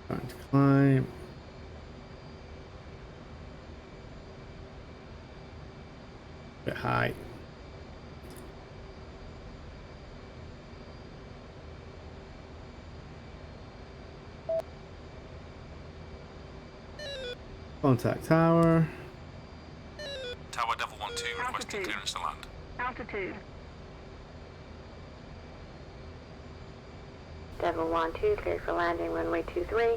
Starting to climb. Bit high. Contact tower. Tower Devil 1-2 requesting Altitude. clearance to land. Altitude. Devil 1-2, cleared for landing, runway 23.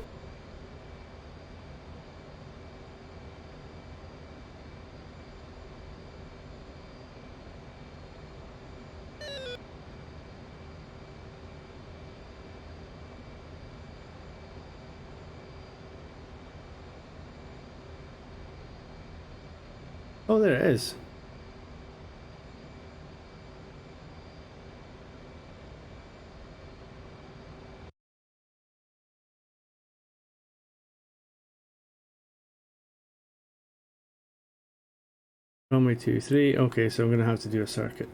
Oh, there it is. Runway 23. Okay, so I'm gonna have to do a circuit.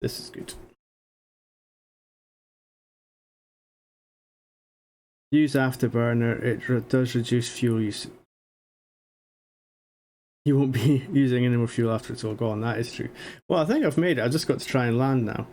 This is good. Use afterburner. It does reduce fuel use. You won't be using any more fuel after it's all gone. That is true. Well, I think I've made it. I just got to try and land now.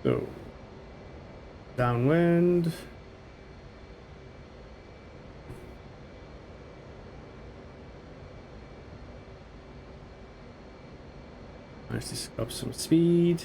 So, downwind. Managed to scrub some speed.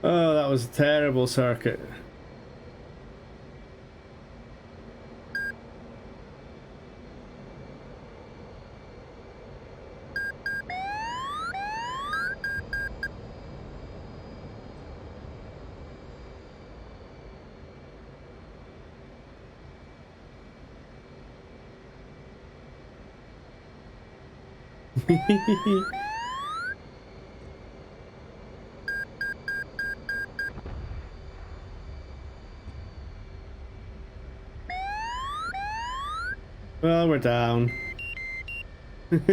Oh, that was a terrible circuit. Well, we're down. For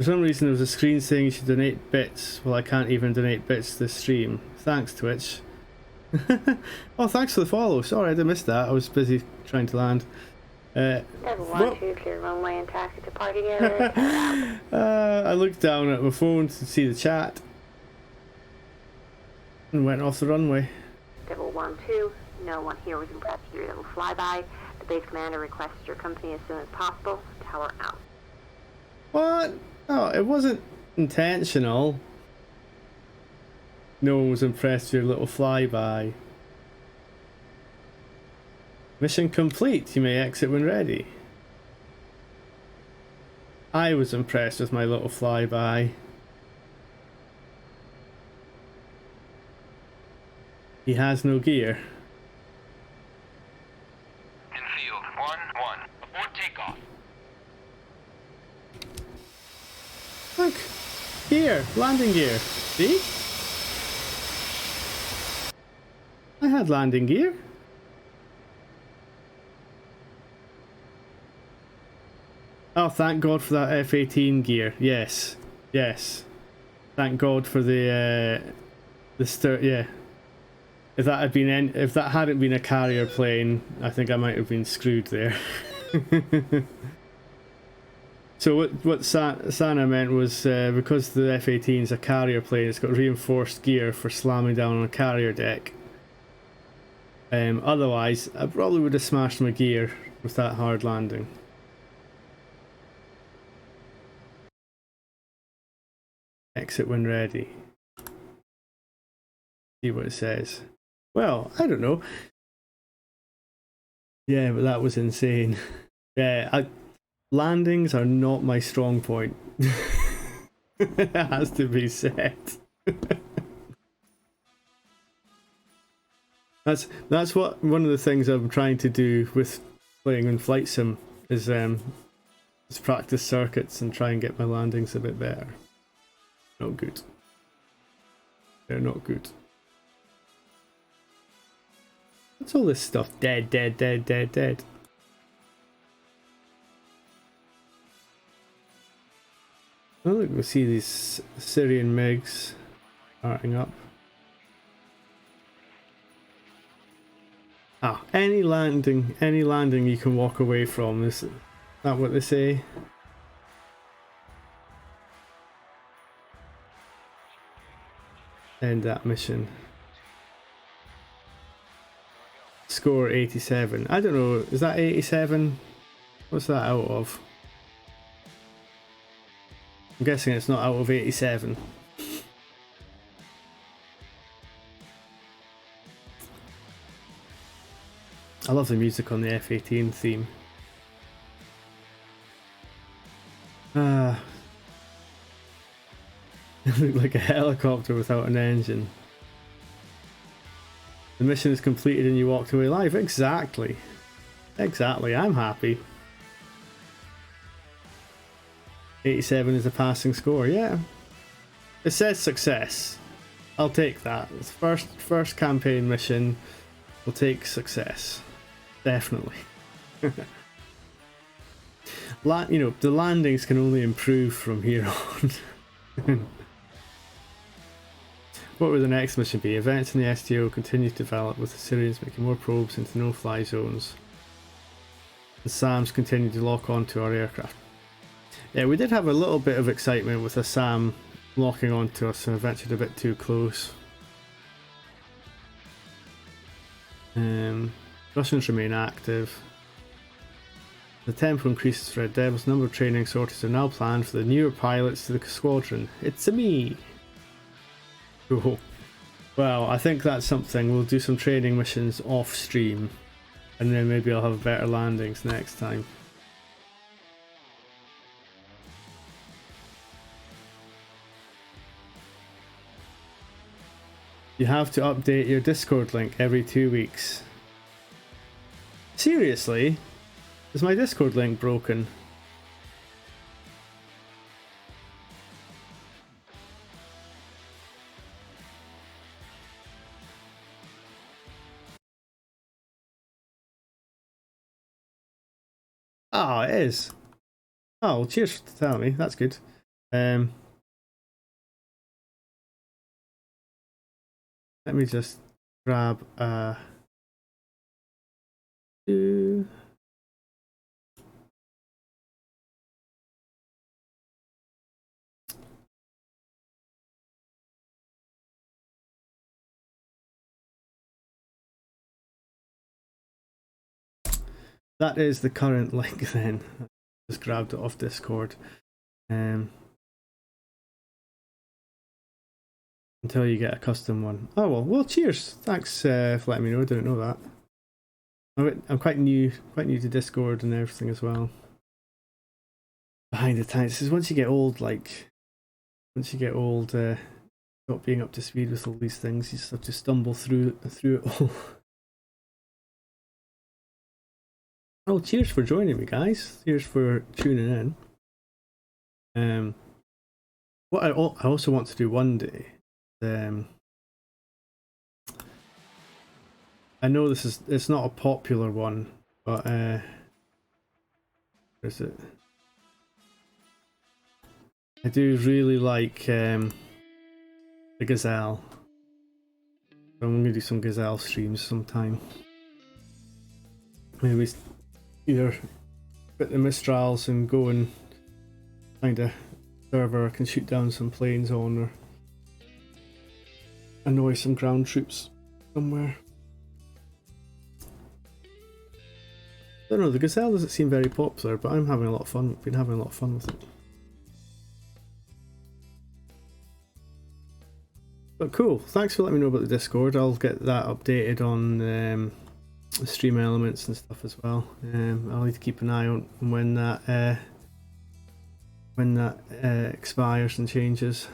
some reason there was a screen saying you should donate bits. Well, I can't even donate bits to the stream. Thanks, Twitch. Oh, thanks for the follow. Sorry, I missed that. I was busy trying to land. Level 1, 2, clear runway and taxi to parking area. I looked down at my phone to see the chat and went off the runway. Level 1, 2, no one here was impressed with your little flyby. The base commander requests your company as soon as possible. Tower out. What? Oh, it wasn't intentional. No one was impressed with your little flyby. Mission complete. You may exit when ready. I was impressed with my little flyby. He has no gear. In field 1-1. Abort takeoff. Look! Gear! Landing gear! See? I had landing gear. Oh, thank God for that F-18 gear. Yes. Yes. Thank God for the yeah. If that hadn't been a carrier plane, I think I might have been screwed there. So what Sana meant was because the F-18 is a carrier plane, it's got reinforced gear for slamming down on a carrier deck. Otherwise, I probably would have smashed my gear with that hard landing. Exit when ready. See what it says. Well, I don't know. Yeah, but that was insane. Yeah, landings are not my strong point. It has to be said. That's what one of the things I'm trying to do with playing in Flight Sim is practice circuits and try and get my landings a bit better. Not good. They're not good. What's all this stuff? Dead, dead, dead, dead, dead. Oh look, we see these Syrian MiGs starting up. Ah, any landing you can walk away from. Is that what they say? End that mission. Score 87. I don't know, is that 87? What's that out of? I'm guessing it's not out of 87. I love the music on the F-18 theme. It looked like a helicopter without an engine. The mission is completed and you walked away alive. Exactly. Exactly, I'm happy. 87 is a passing score, yeah. It says success. I'll take that. It's first campaign mission. We'll take success. Definitely. You know, the landings can only improve from here on. What would the next mission be? Events in the STO continue to develop with the Syrians making more probes into no-fly zones. The SAMs continue to lock onto our aircraft. Yeah, we did have a little bit of excitement with a SAM locking onto us and ventured a bit too close. Russians remain active. The tempo increases for Red Devils. Number of training sorties are now planned for the newer pilots to the squadron. It's a me. Cool. Well, I think that's something. We'll do some training missions off stream, and then maybe I'll have better landings next time. You have to update your Discord link every 2 weeks. Seriously? Is my Discord link broken? Oh, it is. Oh, well, cheers for telling me. That's good. Let me just grab that is the current link then. Just grabbed it off Discord. Until you get a custom one. Oh well, cheers. Thanks for letting me know. I didn't know that. I'm quite new to Discord and everything as well. Behind the times, this is once you get old, not being up to speed with all these things, you just have to stumble through it all. Oh, cheers for joining me, guys. Cheers for tuning in. What I also want to do one day, I know it's not a popular one, but where is it? I do really like the Gazelle. So I'm gonna do some Gazelle streams sometime. Maybe either put the Mistrals and go and find a server I can shoot down some planes on, or annoy some ground troops somewhere. I don't know, the Gazelle doesn't seem very popular, but I'm having a lot of fun. Been having a lot of fun with it. But cool, thanks for letting me know about the Discord. I'll get that updated on the stream elements and stuff as well. I'll need to keep an eye on when that expires and changes.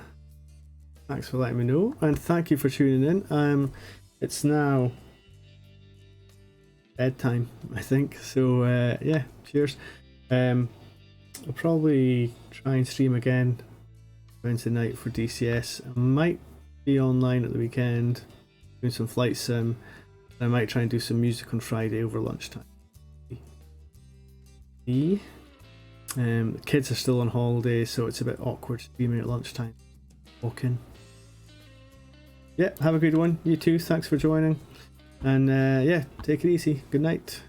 Thanks for letting me know, and thank you for tuning in. It's now bedtime, I think, so yeah, cheers. I'll probably try and stream again Wednesday night for DCS. I might be online at the weekend doing some flight sim. I might try and do some music on Friday over lunchtime. The kids are still on holiday, so it's a bit awkward streaming at lunchtime. Walk in. Yeah, have a good one. You too. Thanks for joining. And yeah, take it easy. Good night.